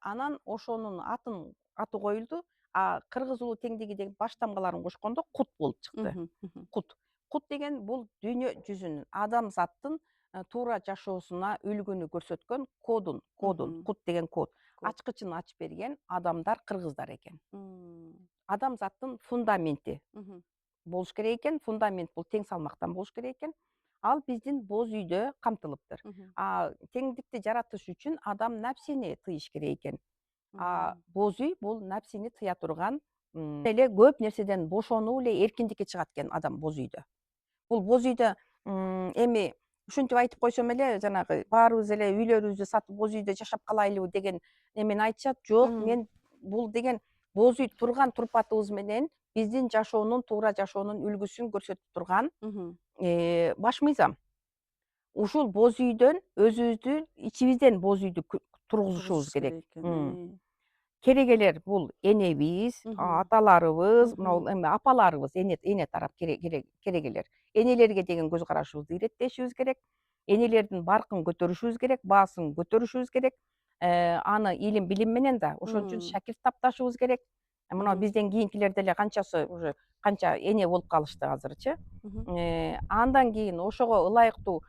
Анан ошонун аты коюлду. Кыргыз улуу теңдиги деген баш тамгаларын кошкондо кут болуп чыкты. Мгм. Мгм. Кут. Кут деген бул дүйнө жүзүнүн адамзаттын туура жашоосуна үлгүнү көрсөткөн кодун, Мгм. кут деген код. Код. Ачкычын ачып берген адамдар кыргыздар экен. М. Адамзаттын фундаменти Мгм. болуш керек экен. Фундамент бул тең салмактан болуш керек экен. Ал биздин боз үйдө камтылыптыр. Мгм. Теңдикти жаратыш үчүн адам напсини тыйыш керек экен. М. Боз үй бул напсини тыя турган эле көп нерседен бошонуп эле эркиндикке чыгат экен адам боз үйдө. Бул боз үйдө эми ушинтип айтып койсом эле жанагы баарыбыз эле үйлөрүбүздү сатып боз үйдө жашап калайлыбы деген эмени айтышат. Жок, Мгм. мен бул деген боз үй турган турпатыбыз менен биздин туура жашоонун үлгүсүн көрсөтүп турган Мгм. баш мыйзам. Ушул боз үйдөн өзүбүздү ичибизден боз үйдү тургузушубуз Тургузушубуз керек. керек экен. Керегелер бул энебиз, Мгм. аталарыбыз, Мгм. мына эми апаларыбыз, эне тарап керегелер. Энелерге деген көз карашыбызды иреттешибиз керек. Энелердин баркын көтөрүшүбүз керек, баасын көтөрүшүбүз керек. Аны илим билим менен да ошон үчүн М. шакирт тапташыбыз керек. Мына Мгм. бизден кийинкилер деле канчасы уже канча эне болуп калышты азырчы. Мгм. Андан кийин ошого ылайыктуу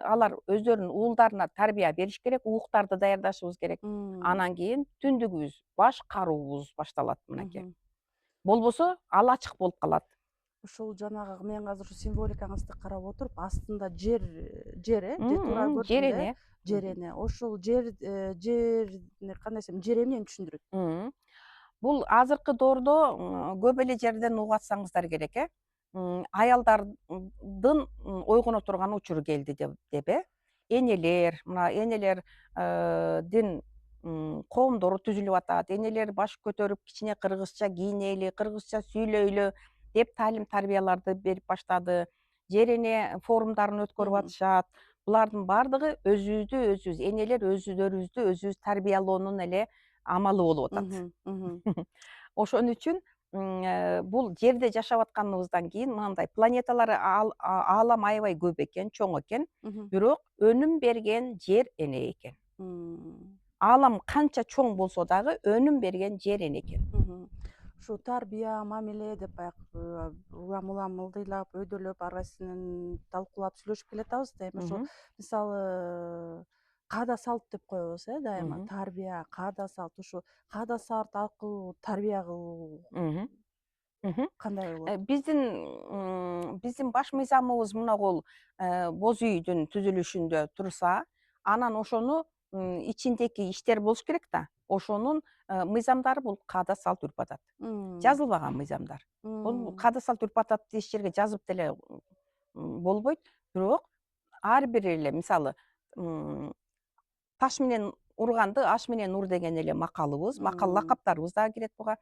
алар өздөрүнүн уулдарына тарбия бериш керек, ууктарды даярдашыбыз керек. М. Анан кийин түндүгүбүз, башкарууубуз башталат мынакей. Мгм. Болбосо ал ачык болуп калат. Ушул жанагы мен азыр ушу символикаңызды карап отуруп, астында жер, же туура Жер көрдүм да, эне. жер эне. Ошул жерди кандай десем, жер эмнени түшүндүрөт? Бул азыркы доордо көп эле жерден угуп атсаңыздар керек, аялдардын ойгоно турган учуру келди деп, энелер, мына энелер дин коомдору түзүлүп атат. Энелер баш көтөрүп кичине кыргызча кийинели, кыргызча сүйлөйлү деп таалим тарбияларды берип баштады. Жер эне форумдарын өткөрүп Мгм. атышат. Булардын баардыгы өзүбүздү өзүбүз, энелер өзүлөрүбүздү өзүбүз тарбиялоонун эле амалы болуп атат. Мгм. Мгм. Ошон үчүн бул жерде жашап атканыбыздан кийин мындай планеталар аалам аябай көп экен, чоң экен, Мгм. бирок өнүм берген жер эне экен. Мм. Аалам канча чоң болсо дагы өнүм берген жер эне экен. Мгм. Ушу тарбия, мамиле деп баягы улам улам ылдыйлап, өйдөлөп ар кайсысын талкуулап сүйлөшүп келатабыз да. Эми ошо Мгм, мисалы каада салт деп коебуз дайыма. мгм, Тарбия, каада салт. Ушу каада салт аркылуу тарбия кылуу мгм, мгм. кандай болот? Биздин баш мыйзамыбыз мынагул боз үйдүн түзүлүшүндө турса, анан ошону ичиндеги иштер болуш керек да. Ошонун мыйзамдары бул каада салт, үрп адат. Мм. Жазылбаган мыйзамдар. Бул Мм. каада салт, үрп адат эч жерге жазып деле болбойт. Бирок ар бир эле мисалы таш менен урганды аш менен ур деген эле макалыбыз, макал Мм. лакаптарыбыз дагы кирет буга.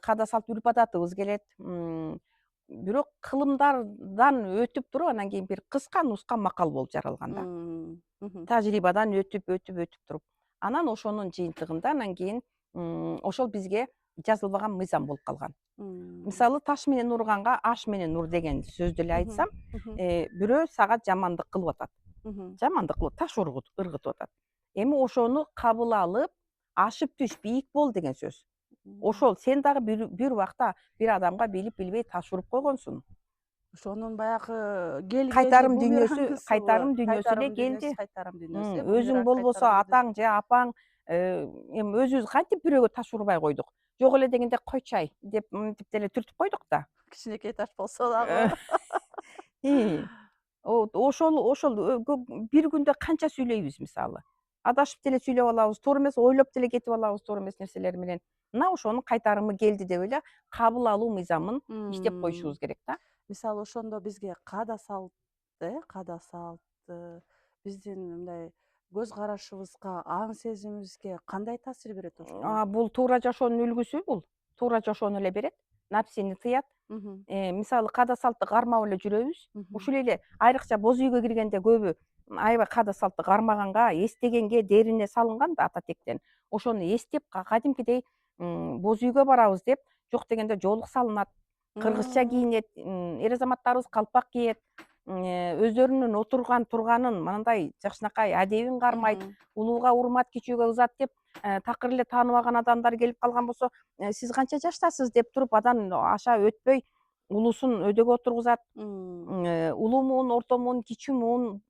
Каада салт, үрп адатыбыз келет. Бирок кылымдардан өтүп туруп анан кийин бир кыска нуска макал болуп жаралган да. Мм. Мгм. Тажрыйбадан өтүп туруп. Анан ошонун жыйынтыгында анан кийин ошол бизге жазылбаган мыйзам болуп калган. Мм. Мисалы таш менен урганга аш менен ур деген сөздү эле Мгм. айтсам, Мгм. бирөө сага жамандык кылып атат. Мгм. Жамандык кылып таш ыргытып атат. Эми ошону кабыл алып, ашып түш, бийик бол деген сөз. Мм. Ошол сен дагы бир убакта бир адамга билип билбей таш уруп койгонсуң. Ошонун баягы келгени Кайтарым дүйнөсү бумерангысыбы? кайтарым дүйнөсү эле Кайтарым дүйнөсү, келди. кайтарым дүйнөсү, Өзүң бумеранг болбосо кайтарым дүйнөсү. атаң же апаң эми өзүбүз кантип бирөөгө таш урбай койдук. Жок эле дегенде койчу ай деп мынтип деле түртүп койдук да. Кичинекей таш болсо дагы. Э, ии. Ошол бир күндө канча сүйлөйбүз мисалы. Адашып деле сүйлөп алабыз, туура эмес ойлоп деле кетип алабыз туура эмес нерселер менен. Мына ошонун кайтарымы келди деп эле кабыл алуу мыйзамын иштеп Мм. коюшубуз керек да. Мисалы ошондо бизге каада салт, каада салт биздин мындай көз карашыбызга, аң сезимибизге кандай таасир берет ошондо? Бул туура жашоонун үлгүсү бул. Туура жашоону эле берет. Напсени тыят. Мгм. Мисалы каада салтты кармап эле жүрөбүз. Мгм. Ушул эле айрыкча боз үйгө киргенде көбү аябай каада салтты кармаганга, эстегенге дерине салынган да ата тектен. Ошону эстеп кадимкидей боз үйгө барабыз деп, жок дегенде жоолук салынат, кыргызча Мм. кийинет, эр азаматтарыбыз калпак кийет, өздөрүнүн отурган турганын мындай жакшынакай адебин кармайт, Мгм. улууга урмат, кичүүгө ызат деп, такыр эле тааныбаган адамдар келип калган болсо, сиз канча жаштасыз деп туруп анан аша өтпөй улуусун өйдөгө отургузат. Мм. Улуу муун, орто муун, кичүү муун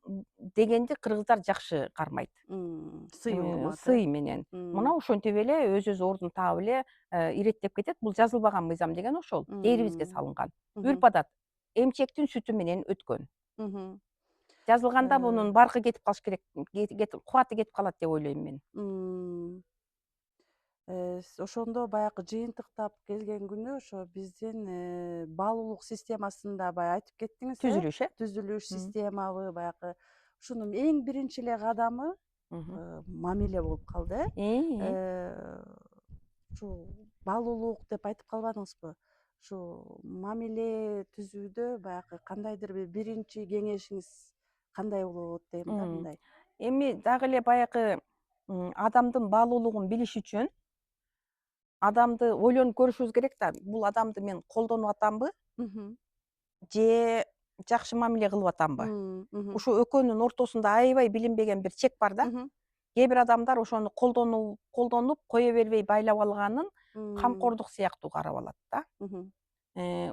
дегенди кыргыздар жакшы кармайт. Мм. Сый урмат, Сый менен. Мм. Мына ошентип эле өз ордун таап эле иреттеп кетет. Бул жазылбаган мыйзам деген ошол. Дээрибизге Мм. салынган. Мгм. Үрп адат. Эмчектин сүтү менен өткөн. Мгм. Жазылганда Э, мунун баркы кетип калыш керек, кубаты кетип калат деп ойлойм мен. мм. Ошондо баягы жыйынтыктап келген күнү ошо биздин баалуулук системасында баягы айтып кеттиңиз, Түзүлүш, э? түзүлүш Мгм. системабы баягы ушунун эң биринчи эле кадамы Мгм. мамиле болуп калды, Ии. ушул баалуулук деп айтып калбадыңызбы? Ушул мамиле түзүүдө баягы кандайдыр бир биринчи кеңешиңиз кандай болот дейм да Мм. мындай. Эми дагы эле баягы адамдын баалуулугун билиш үчүн адамды ойлонуп көрүшүбүз керек да. Бул адамды мен колдонуп атамбы Мгм. же жакшы мамиле кылып атамбы? Мгм. Ушул экөөнүн ортосунда аябай билинбеген бир чек бар да. Мгм. Кээ бир адамдар ошону колдонуп кое бербей байлап алганын Мм. камкордук сыяктуу карап алат да. Мгм.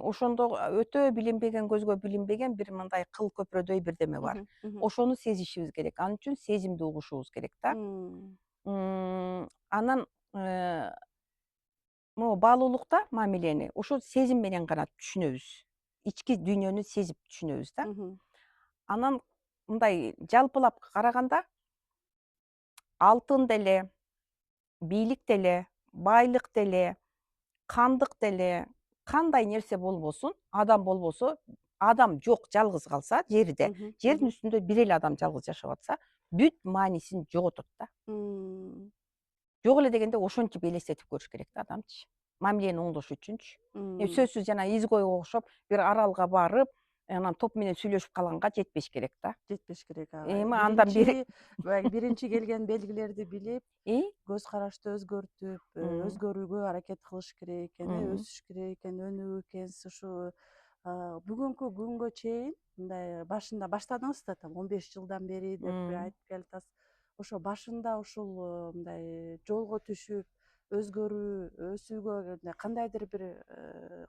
Ошондо өтө билинбеген, көзгө билинбеген бир мындай кыл көпүрөдөй бирдеме бар. Мгм. Мгм. Ошону сезишибиз керек. Ал үчүн сезимди угушубуз керек да. Мм. Анан могу баалуулукта мамилени ошол сезим менен гана түшүнөбүз. Ички дүйнөнү сезип түшүнөбүз да. Мгм. Анан мындай жалпылап караганда алтын деле, бийлик деле, байлык деле, хандык деле, кандай нерсе болбосун, адам болбосо, адам жок, жалгыз калса жерде, Мгм, жердин мгм. үстүндө бир эле адам жалгыз жашап атса, бүт маанисин жоготот да. М, Жок эле дегенде ошентип элестетип көрүш керек да адамчы. Мамилени оңдош үчүнчү. м. Сөзсүз жана изгойго окшоп бир аралга барып, анан топ менен сүйлөшүп калганга жетпеш керек да. Жетпеш керек, Эми андан бери биринчи баягы биринчи келген белгилерди билип, и көз карашты өзгөртүп, Мм, өзгөрүүгө аракет кылыш керек экен, мм, өсүш керек экен, өнүгүү экенс ушу бүгүнкү күнгө чейин мындай башында баштадыңыз да там 15 жылдан бери деп мм, айтып келатасыз. Ошо башында ушул мындай жолго түшүп, өзгөрүү, өсүүгө мындай кандайдыр бир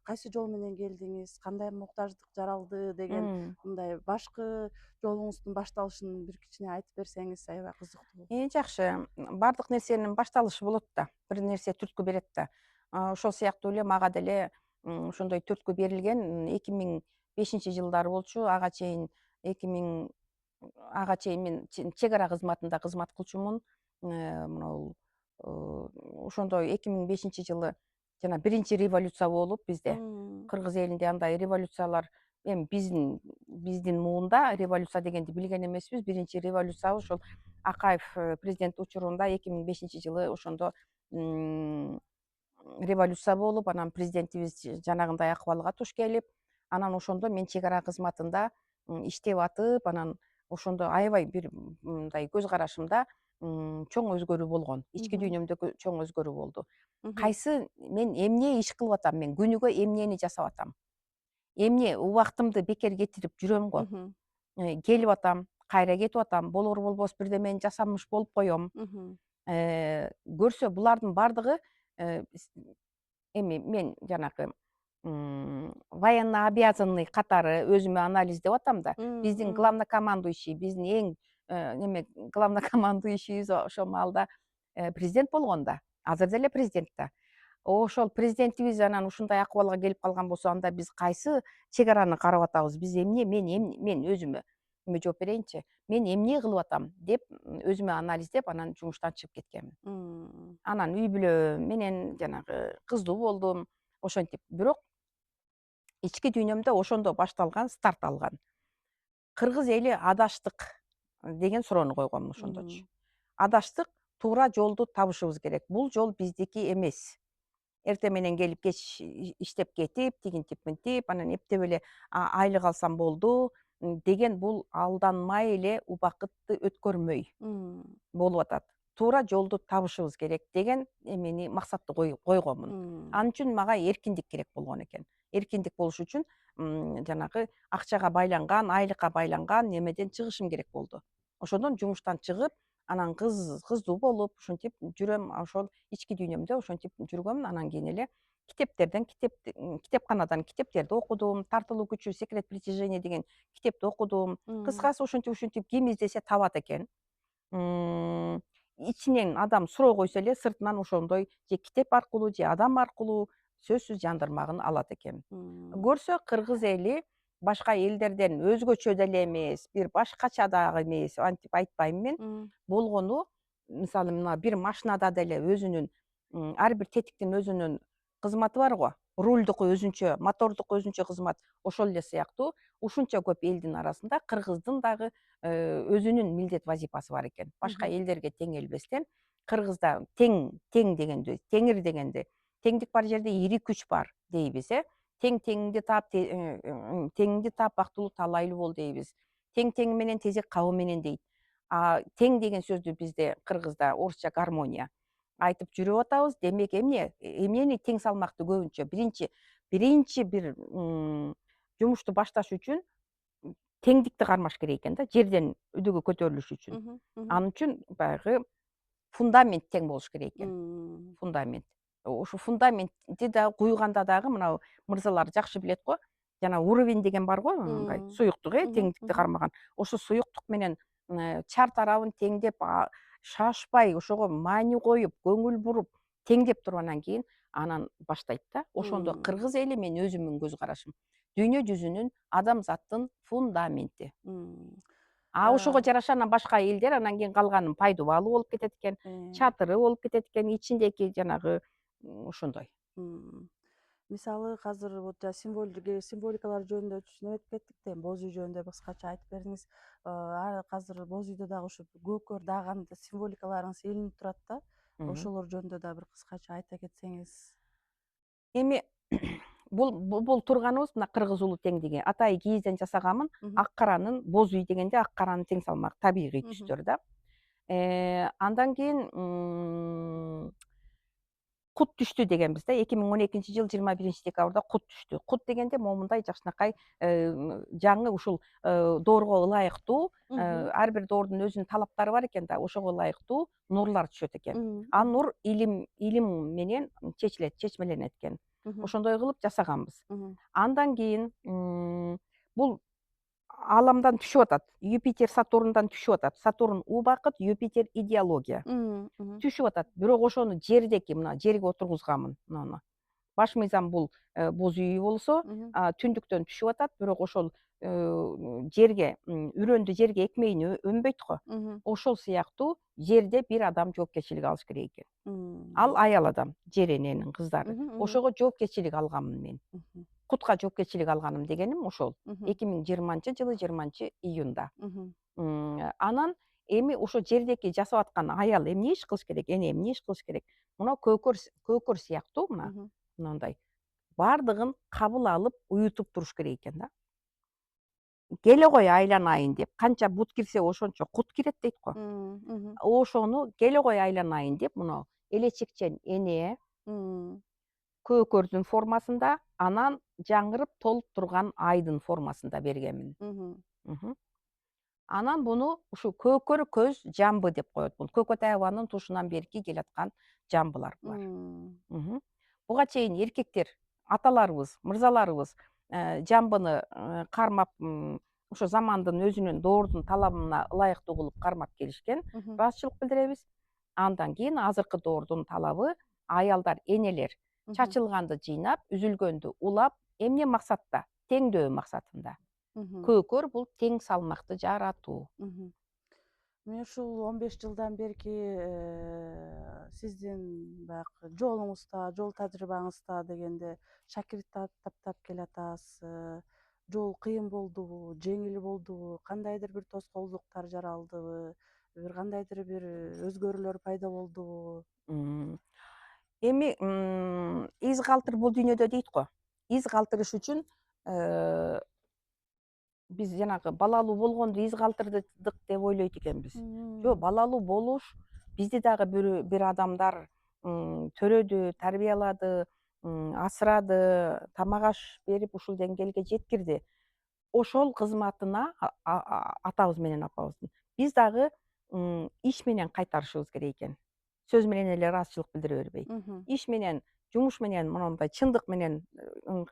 кайсы жол менен келдиңиз, кандай муктаждык жаралды деген мм. мындай башкы жолуңуздун башталышын бир кичине айтып берсеңиз аябай кызыктуу. Жакшы. Бардык нерсенин башталышы болот да. Бир нерсе түрткү берет да. Ошол сыяктуу эле мага деле ошондой түрткү берилген 2005 жылдары болчу. Ага чейин мен чек ара кызматында кызмат кылчумун. Мынау ошондой 2005 жылы жана биринчи революция болуп бизде Мм. кыргыз элинде андай революциялар, эми биздин муунда революция дегенди билген эмеспиз. Биринчи революциябыз ошол Акаев президент учурунда 2005 жылы ошондо революция болуп, анан президентибиз жанагындай акыбалга туш келип, анан ошондо мен чек ара кызматында иштеп атып, анан ошондо аябай бир мындай көз карашымда чоң өзгөрүү болгон. Ички Мгм. дүйнөмдө чоң өзгөрүү болду. Мгм. Кайсы мен эмне иш кылып атам, мен күнүгө эмнени жасап атам, эмне убактымды бекер кетирип жүрөм го. Мгм. Келип атам, кайра кетип атам, болор болбос бирдемени жасамыш болуп коем. Мгм. Көрсө булардын бардыгы эми мен жанагы военно обязанный катары өзүмө анализдеп атам да. Мм, Биздин мм. главнокомандующий, биздин эң неме главнокомандующийбиз ошол маалда президент болгон да. Азыр деле президент да. Ошол президентибиз анан ушундай акыбалга келип калган болсо, анда биз кайсы чек араны карап атабыз? Биз мен өзүмө эме жооп берейинчи. Мен эмне кылып атам деп өзүмө анализдеп, анан жумуштан чыгып кеткенмин. Мм. Анан үй бүлө менен жанагы кыздуу болдум, ошентип. Бирок ички дүйнөмдө ошондо башталган, старт алган. Кыргыз эли адаштык деген суроону койгонмун ошондочу. Мм. Адаштык, туура жолду табышыбыз керек. Бул жол биздики эмес. Эртең менен келип кеч иштеп кетип, тигинтип мынтип, анан эптеп эле айлык алсам болду деген бул алданмай эле убакытты өткөрмөй Мм. болуп атат. Туура жолду табышыбыз керек деген эмени максатты койгонмун. Мм. Ал үчүн мага эркиндик керек болгон экен. Эркиндик болуш үчүн жанагы акчага байланган, айлыкка байланган немеден чыгышым керек болду. Ошондон жумуштан чыгып, анан кыздуу болуп, ушинтип жүрөм. Ошол ички дүйнөмдө ошентип жүргөм. Анан кийин эле китепканадан китептерди окудум. Тартылуу күчү, секрет притяжения деген китепти окудум. Мм. Кыскасы ушинтип ким издесе табат экен. Ичинен адам суроо койсо эле сыртынан ошондой же китеп аркылуу, же адам аркылуу сөзсүз жандырмагын алат экен. Мм. Көрсө кыргыз эли башка элдерден өзгөчө деле эмес, бир башкача дагы эмес, антип айтпайм мен. Мм. Болгону, мисалы мына бир машинада деле өзүнүн ар бир тетиктин өзүнүн кызматы бар го. Рульдуку өзүнчө, мотордуку өзүнчө кызмат. Ошол эле сыяктуу ушунча көп элдин арасында кыргыздын дагы өзүнүн милдет вазифасы бар экен. Башка Мгм. элдерге теңелбестен кыргызда тең дегенди, теңир дегенди, теңдик бар жерде ири күч бар дейбиз. Тең теңиңди таап, теңиңди таап бактылуу талайлуу бол дейбиз. Тең теңи менен тезек кабы менен дейт. Тең деген сөздү бизде кыргызда орусча гармония айтып жүрүп атабыз. Демек эмнени тең салмакты көбүнчө биринчи бир жумушту башташ үчүн теңдикти кармаш керек экен да, жерден үдүгү көтөрүлүш үчүн. Мгм. Мгм. Ал үчүн баягы фундамент тең болуш керек экен. Мм. Фундамент. Ушу фундаментти да куйганда дагы мынау мырзалар жакшы билет го. Жана уровень деген бар го, мындай Мм. суюктук, Мгм. теңдикти Мгм. кармаган. Ошо суюктук менен чар тарабын теңдеп, шашпай, ошого маани коюп, көңүл буруп, теңдеп туруп анан кийин анан баштайт да. Ошондо Мм. кыргыз эли менин өзүмдүн көз карашым. Дүйнө жүзүнүн адамзаттын фундаменти. Мм. Ошого Э, жараша анан башка элдер анан кийин калганын пайдубалы болуп кетет экен, э. чатыры болуп кетет экен, ичиндеги жанагы ошондой. М. Мисалы азыр вот символикалар жөнүндө түшүнүп кеттик да, эми боз үй жөнүндө кыскача айтып бериңиз. Азыр боз үйдө дагы ушу көкөр дагы кандай символикаларыңыз илинип турат да. Мгм. Ошолор жөнүндө да бир кыскача айта кетсеңиз. Эми бул турганыбыз мына кыргыз улуу тең деген атайы кийизден жасаганмын. Мгм. Ак каранын боз үй дегенде ак каранын тең салмак табигый Мгм. түстөр да. Андан кийин кут түштү дегенбиз да. 2012-жыл 21-декабрда кут түштү. Кут дегенде момундай жакшынакай жаңы ушул доорго ылайыктуу, Мгм. ар бир доордун өзүнүн талаптары бар экен да. Ошого ылайыктуу нурлар түшөт экен. Мгм. Ал Мгм. нур илим менен чечмеленет экен. Мгм. Ошондой кылып жасаганбыз. Мгм. Андан кийин бул Ааламдан түшүп атат. Юпитер Сатурндан түшүп атат. Сатурн убакыт, Юпитер идеология Мгм. Мгм. түшүп атат. Бирок ошону жердеки мына жерге отургузганмын мынуну. Баш мыйзам бул боз үй болсо, Мгм. түндүктөн түшүп атат, бирок ошол жерге үрөндү жерге экмейин өнбөйт го. Мгм. Ошол сыяктуу жерде бир адам жоопкерчилик алыш керек экен. Ал Мгм. аял адам, жер эненин кыздары. Мгм. Мгм. Ошого жоопкерчилик алганмын мен. Мгм. Кутка жоопкерчилик алганым дегеним ошол. Мгм. 2020-жылы 20-июнда. Мгм. Анан эми ошо жердеки жасап аткан аял эмне иш кылыш керек, эне эмне иш кылыш керек? Мына көкөр сыяктуу мына Мгм. мындай бардыгын кабыл алып уютуп туруш керек экен да. Келе кой айланайын деп, канча бут кирсе ошончо кут кирет дейт го. Мгм. Мгм. Ошону келе кой айланайын деп мына элечекчен эне Мгм. көкөрдүн формасында, анан жаңырып толуп турган айдын формасында бергенмин. Мгм. Мгм. Анан буну ушу көкөр көз жамбы деп коет. Бул Көкөтай абанын тушунан берки келаткан жамбылар булар. Мгм. Мгм. Буга чейин эркектер, аталарыбыз, мырзаларыбыз жамбыны кармап, ошо замандын өзүнүн доордун талабына ылайыктуу кылып кармап келишкен. Мгм. Ыраазычылык билдиребиз. Андан кийин азыркы доордун талабы аялдар, энелер Мгм. чачылганды жыйнап, үзүлгөндү улап, эмне максатта? Теңдөө максатында. Мгм. Көкөр бул тең салмакты жаратуу. Мгм. Мен ушул 15 жылдан берки сиздин баягы жолуңузда, жол тажрыйбаңызда дегенде шакирт таптап келатасыз. Жол кыйын болдубу, жеңил болдубу, кандайдыр бир тоскоолдуктар жаралдыбы, бир кандайдыр бир өзгөрүүлөр пайда болдубу? М. Эми из калтыр бул дүйнөдө дейт го. Из калтырыш үчүн биз жанагы балалуу болгондо из калтырдык деп ойлойт экенбиз. Жок, балалуу болуш бизди дагы бир адамдар төрөдү, тарбиялады, асырады, тамак аш берип ушул деңгээлге жеткирди. Ошол кызматына атабыз менен апабыздын биз дагы иш менен кайтарышыбыз керек экен. Сөз менен эле ыраазычылык билдире бербей. Мгм. Иш менен, жумуш менен, мондай чындык менен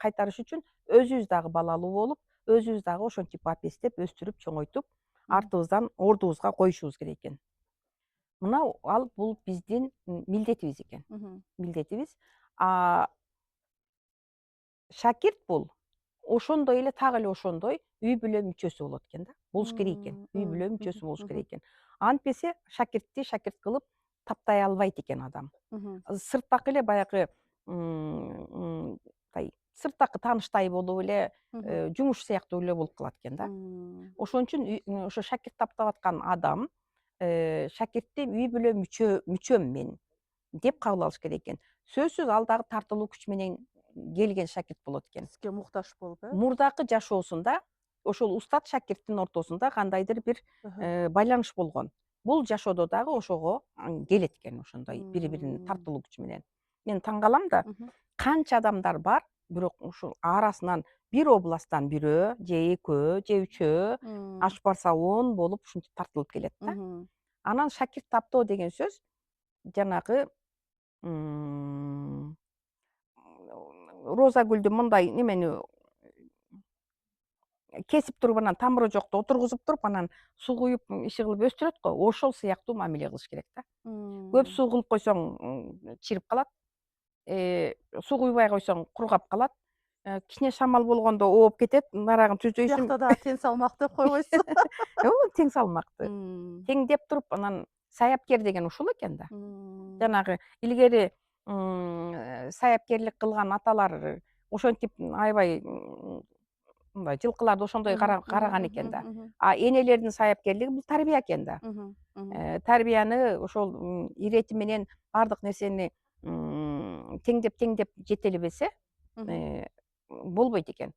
кайтарыш үчүн өзүбүз дагы балалуу болуп, өзүбүз дагы ошентип бапестеп, өстүрүп, чоңойтуп, Мгм. артыбыздан ордубузга коюшубуз керек экен. Мына бул биздин милдетибиз экен. Мгм. Милдетибиз. А шакирт бул ошондой эле так эле ошондой үй бүлө мүчөсү болот экен да. Болуш керек экен. Мгм. Үй бүлө Мгм. мүчөсү болуш Мгм. керек экен. Антпесе шакиртти шакирт кылып таптай албайт экен адам. Мгм. Сырттакы эле баягы мындай сырттакы тааныштай болуп эле Мгм. жумуш сыяктуу эле болуп калат экен да. Мгм. Ошон үчүн ошо шакирт таптап аткан адам шакиртти үй бүлө мүчөм мен деп кабыл алыш керек экен. Сөзсүз ал дагы тартылуу күч менен келген шакирт болот экен. Сизге муктаж болуп, Мурдакы жашоосунда ошол устат шакирттин ортосунда кандайдыр бир байланыш болгон. Бул жашоодо дагы ошого келет экен ошондой бири-бирин Мгм. тартылуу күч менен. Мен таң калам да, Мгм. канча адамдар бар, бирок ушул арасынан бир областтан бирөө, же экөө, же үчөө Мгм. аш барса 10 болуп ушинтип тартылып келет да. Мгм. Анан шакирт таптоо деген сөз жанагы м роза гүлдү мындай немени кесип туруп анан тамыры жокто отургузуп туруп, анан суу куюп, иши кылып өстүрөт го, ошол сыяктуу мамиле кылыш керек да. Көп Мгм. суу кылып койсоң, чирип калат. Суу куйбай койсоң кургап калат. Кичине шамал болгондо ооп кетет, нарагын түзөйсүң. Биякта дагы тең салмак деп койбойсузбу? Тең салмакты. Мм. Тең деп туруп, анан саяпкер деген ушул экен да. Мм. Жанагы илгери саяпкерлик кылган аталар ошентип аябай мындай жылкыларды ошондой Мгм, мгм, караган экен мгм, да. мгм, А энелердин саяпкерлиги бул тарбия экен да. мгм, мгм, Тарбияны ошол ирети менен бардык нерсени теңдеп жетелебесе мгм, э, болбойт экен.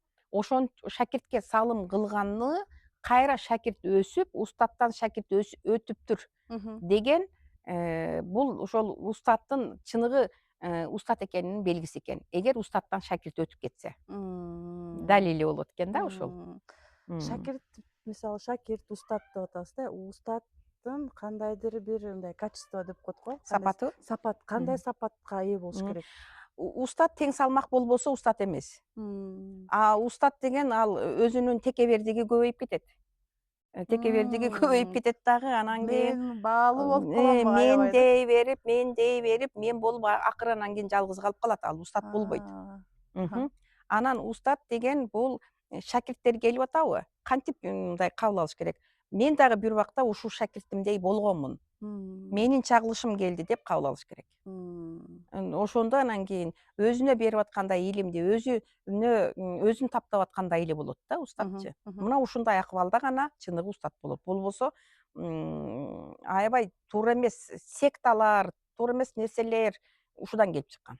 Шакиртке салым кылганны кайра шакирт өсүп, устаттан шакирт өтүптүр мгм. деген бул ошол устаттын чыныгы устат экенинин белгиси экен. Эгер устаттан шакирт өтүп кетсе, М, далили болот экен да ошол. м. М. Шакирт, мисалы шакирт, устат деп атабыз да. Устаттын кандайдыр бир мындай качество деп коет го. Кандай Сапаты. сапат, кандай Мгм. сапатка ээ болуш М. керек? Устат тең салмак болбосо устат эмес. М. А устат деген ал өзүнүн текебердиги көбөйүп кетет. Текебердиги көбөйүп М. кетет дагы, анан кийин Мен баалуу болуп каламбы мен аябай деп. дей берип, мен болуп акыры анан кийин жалгыз калып калат. Ал устат болбойт. Аха. Мгм. Анан устат деген бул шакирттер келип атабы? Кантип мындай кабыл алыш керек? Мен дагы бир убакта ушул шакиртимдей болгонмун. М. Менин чагылышым келди деп кабыл алыш керек. М. Ошондо анан кийин өзүнө берип аткандай илимди өзүн таптап аткандай эле болот да Мгм, устатчы. мгм. Мына ушундай акыбалда гана чыныгы устат болот. Болбосо аябай туура эмес секталар, туура эмес нерселер ушудан келип чыккан.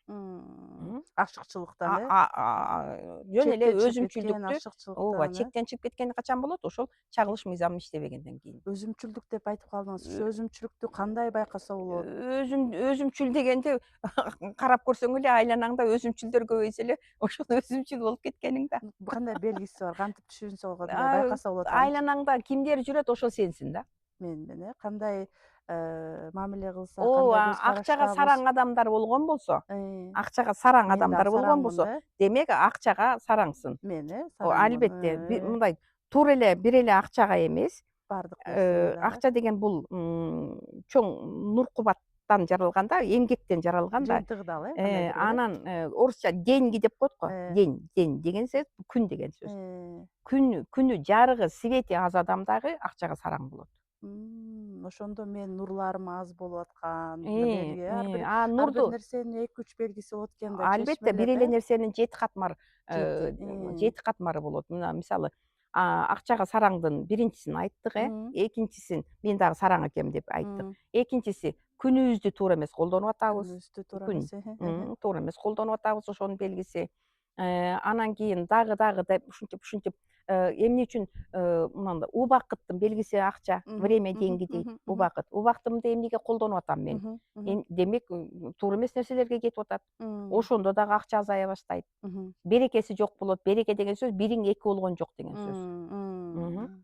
Ашыкчылыктан э? Жөн эле Четтен чыгып кеткен өзүмчүлдүктү ооба, ашыкчылыктан э? чектен чыгып кеткени качан болот? Ошол чагылыш мыйзамы иштебегенден кийин. Өзүмчүлдүк деп айтып калдыңыз. Ушу өзүмчүлүктү кандай байкаса болот? Өзүмчүл дегенде карап көрсөң эле айланаңда өзүмчүлдөр көбөйсө эле ошол өзүмчүл болуп кеткениң да. Кандай белгиси бар? Кантип түшүнсө болот, мындай А, байкаса болот анычы? айланаңда кимдер жүрөт ошол сенсиң да. Менмен э? Кандай мамиле кылса, кандай Ооба, көз акчага карашта сараң болсо адамдар болгон болсо, э, акчага сараң мен дагы адамдар болгон сараңмын болсо, да. демек акчага сараңсың. Мен сараңмын. Албетте, мындай туура эле бир эле акчага эмес, Бардык нерсеге дагы. акча деген бул чоң нур кубаттан жаралган да, эмгектен жаралган да. Жыйынтыгы дагы кандайдыр бир Анан орусча деньги деп коет го. э? День деген сөз күн деген Э. сөз. Э. Күнү жарыгы, свети аз адам дагы акчага сараң болот. Ошондо менин нурларым аз болуп аткан белги э? Ар бир Нурду нерсенин 2-3 белгиси болот экен да, албетте бир чечмелеп эле э? нерсенин 7 катмар Жети. 7 катмары болот. Мына мисалы, акчага сараңдын биринчисин айттык Мм. экинчисин мен дагы сараң экем деп айттык. Мм. Экинчиси күнүбүздү туура эмес колдонуп атабыз. Күнүбүздү туура Күн эмес. туура эмес колдонуп атабыз, ошонун белгиси. Анан кийин дагы деп ушинтип эмне үчүн мындай убакыттын белгиси акча, Мгм, время мгм, деньги дейт, мгм, мгм, убакыт. Убактымды эмнеге колдонуп атам мен? мгм, мгм, Демек туура эмес нерселерге кетип атат. мм, Ошондо дагы акча азая баштайт. мгм, Берекеси жок болот. Береке деген сөз бириң эки болгон жок деген сөз. мм, Мгм. мм.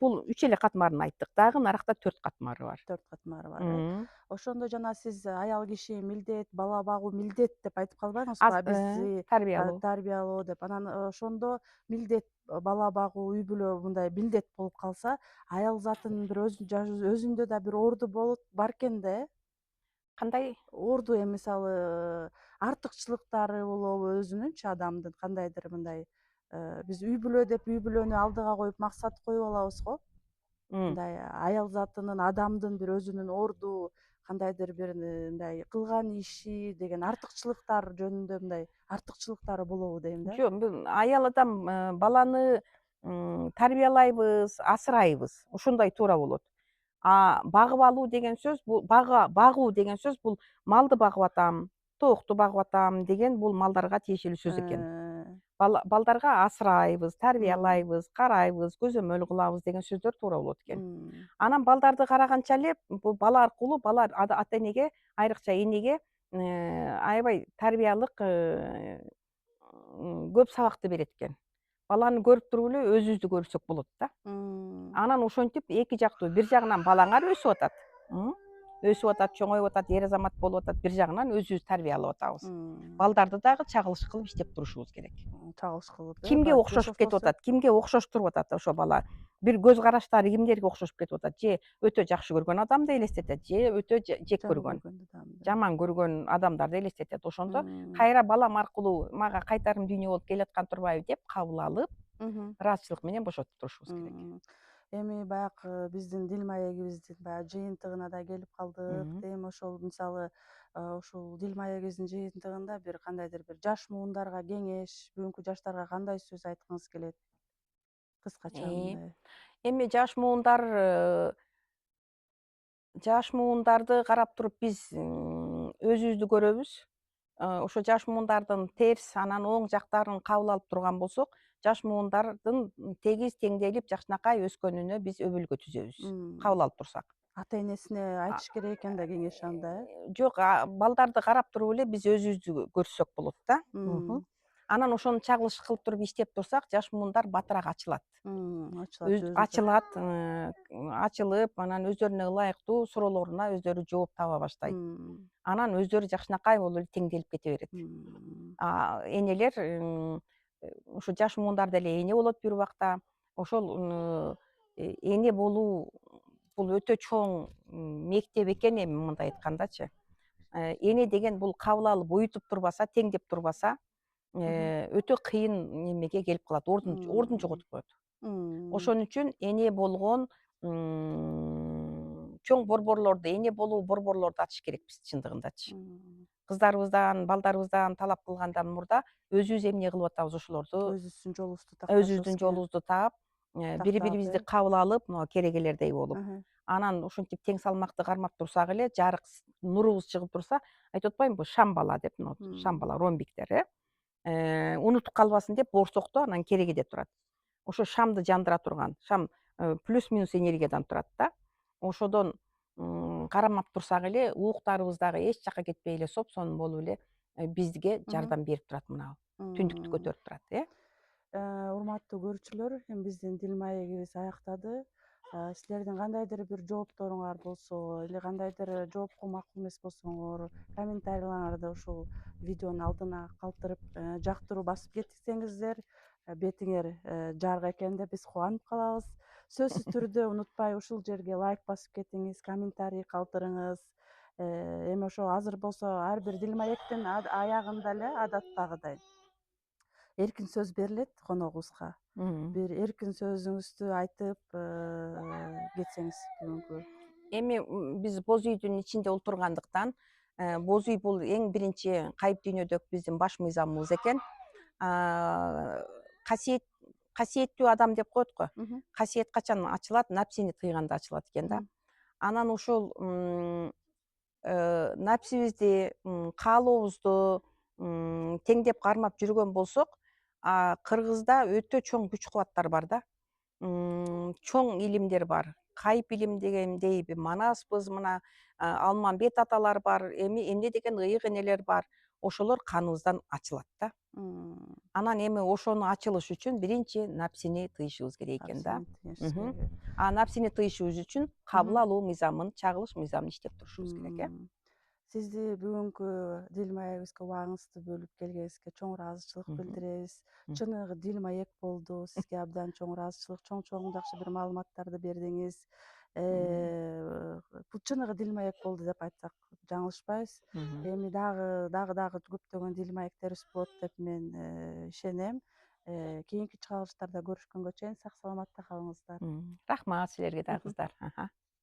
Бул 3 эле катмарын айттык. Дагы наракта 4 катмары бар. 4 катмары бар э? Мм. Ошондо жана сиз аял киши милдет, бала багуу милдет деп айтып калбадыңызбы? Бизди Тарбиялоо. тарбиялоо деп. Анан ошондо милдет, бала багуу, үй бүлө мындай милдет болуп калса, аял затынын бир өзүндө да бир орду болот бар экен да э? Кандай? Орду мисалы артыкчылыктары болобу өзүнүнчү адамдын кандайдыр мындай биз үй бүлө деп үй бүлөнү алдыга коюп максат коюп алабыз го. М. Мындай аял затынын адамдын бир өзүнүн орду кандайдыр бир мындай кылган иши деген артыкчылыктар жөнүндө мындай артыкчылыктары болобу дейм да. Жок, бул аял адам баланы тарбиялайбыз, асырайбыз. Ушундай туура болот. А багып алуу деген сөз бул багуу деген сөз бул малды багып атам, тоокту багып атам деген бул малдарга тиешелүү сөз экен. Балдарга асырайбыз, М, тарбиялайбыз, карайбыз, көзөмөл кылабыз деген сөздөр туура болот экен. м, Анан балдарды караганча эле бул бала аркылуу бала ата энеге, айрыкча энеге аябай тарбиялык көп сабакты берет экен. Баланы көрүп туруп эле өзүбүздү көрсөк болот да. м, Анан ошентип эки жактуу бир жагынан балаңар өсүп атат. Өсүп атат, чоңоюп атат, эр азамат болуп атат. Бир жагынан өзүбүз тарбиялап атабыз. м. Балдарды дагы чагылыш кылып иштеп турушубуз керек. Чагылыш кылып Кимге окшошуп кетип атат? Кимге окшоштуруп атат ошо бала? Бир көз караштары кимдерге окшошуп кетип атат? Же өтө жакшы көргөн адамды элестетет, же өтө жек жаман көргөн, көргөн адамды. жаман көргөн адамдарды элестетет. Ошондо М, кайра балам аркылуу мага кайтарым дүйнө болуп келаткан турбайбы деп кабыл алып, мгм. ыраазычылык менен бошотуп турушубуз керек. М. Эми баягы биздин дил маегибиздин баягы жыйынтыгына да келип калдык. Мгм. Эми ошол мисалы ушул дил маегибиздин жыйынтыгында бир кандайдыр бир жаш муундарга кеңеш, бүгүнкү жаштарга кандай сөз айткыңыз келет? Кыскача Э, мындай. эми жаш муундарды карап туруп биз өзүбүздү көрөбүз. Ошо жаш муундардын терс, анан оң жактарын кабыл алып турган болсок, жаш муундардын тегиз теңделип жакшынакай өскөнүнө биз өбөлгө түзөбүз, М. кабыл алып турсак. Ата-энесине А айтыш керек экен да кеңеш анда, э? Жок, балдарды карап туруп эле биз өзүбүздү көрсөк болот да. М. Анан ошону чагылыш кылып туруп иштеп турсак, жаш муундар батыраак ачылат. Ачылат өзү да. Ачылат, ачылып, анан өздөрүнө ылайыктуу суроолоруна өздөрү жооп таба баштайт. М. Анан өздөрү жакшынакай болуп эле теңделип кете берет. М. Энелер ушу жаш муундар деле эне болот бир убакта. Ошол эне болуу бул өтө чоң мектеп экен эми мындай айткандачы. Эне деген бул кабыл алып уютуп турбаса, теңдеп турбаса, Мгм. өтө кыйын немеге келип калат, ордун М. жоготуп коет. М. Ошон үчүн эне болгон чоң борборлорду, эне болуу борборлорду ачыш керекпиз чындыгындачы. М. Кыздарыбыздан, балдарыбыздан талап кылгандан мурда өзүбүз эмне кылып атабыз ошолорду Өзүбүздүн жолубузду өзүбүздүн такташыбыз керек. жолубузду таап, бири Тактап, бирибизди э? кабыл алып, мына керегелердей болуп, Мгм. анан ушинтип тең салмактуу кармап турсак эле, жарык нурубуз чыгып турса, айтып атпаймынбы, шам бала деп, мына шам М. бала, ромбиктер, унутуп калбасын деп борсокто анан керегеде турат. Ошо шамды жандыра турган, шам плюс минус энергиядан турат да. Ошодон кармап турсак эле, ууктарыбыз дагы эч жакка кетпей эле сопсонун болуп эле бизге Мгм. жардам берип турат мына. Түндүктү М. көтөрүп турат, э. Урматтуу көрүүчүлөр, эми биздин дил маегибиз аяктады. Силердин кандайдыр бир жоопторуңар болсо или кандайдыр жоопко макул эмес болсоңор, комментарийлерыңарды ушул видеонун алдына калтырып, жактыруу басып кетсеңиздер, бетиңер жарык экен деп биз кубанып калабыз. Сөзсүз түрдө унутпай ушул жерге лайк басып кетиңиз, комментарий калтырыңыз. Эми ошо азыр болсо ар бир дил маектин аягында эле адаттагыдай эркин сөз берилет коногубузга. Мгм. Бир эркин сөзүңүздү айтып кетсеңиз бүгүнкү. Эми биз боз үйдүн ичинде олтургандыктан, боз үй бул эң биринчи кайып дүйнөдөгү биздин баш мыйзамыбыз экен. Аа, Касиет касиеттүү адам деп коет го. Мгм. Касиет качан ачылат? Напсини тыйганда ачылат экен да. Мгм. Анан ушул напсибизди, каалообузду теңдеп кармап жүргөн болсок, кыргызда өтө чоң күч кубаттар бар да. Чоң илимдер бар. Кайып илим дегендей манаспыз, мына Алмамбет аталар бар, эмне деген ыйык энелер бар. Ошолор каныбыздан ачылат да. М. Анан эми ошону ачылыш үчүн биринчи напсини тыйышыбыз керек экен да. Напсини тыйыш керек. Напсини тыйышыбыз үчүн кабыл Мгм. алуу мыйзамын, чагылыш мыйзамын иштеп турушубуз керек, э. М. Сизди бүгүнкү дил маегибизге убагыңызды бөлүп келгениңизге чоң ыраазычылык Мгм. билдиребиз. Мгм. Чыныгы дил маек болду. Сизге абдан чоң ыраазычылык, чоң жакшы бир маалыматтарды бердиңиз. Мгм. Бул чыныгы дил маек болду деп айтсак жаңылышпайбыз. Мгм. Эми дагы көптөгөн дил маектерибиз болот деп мен ишенем. Кийинки чыгарылыштарда көрүшкөнгө чейин сак саламатта калыңыздар. Рахмат силерге да кыздар.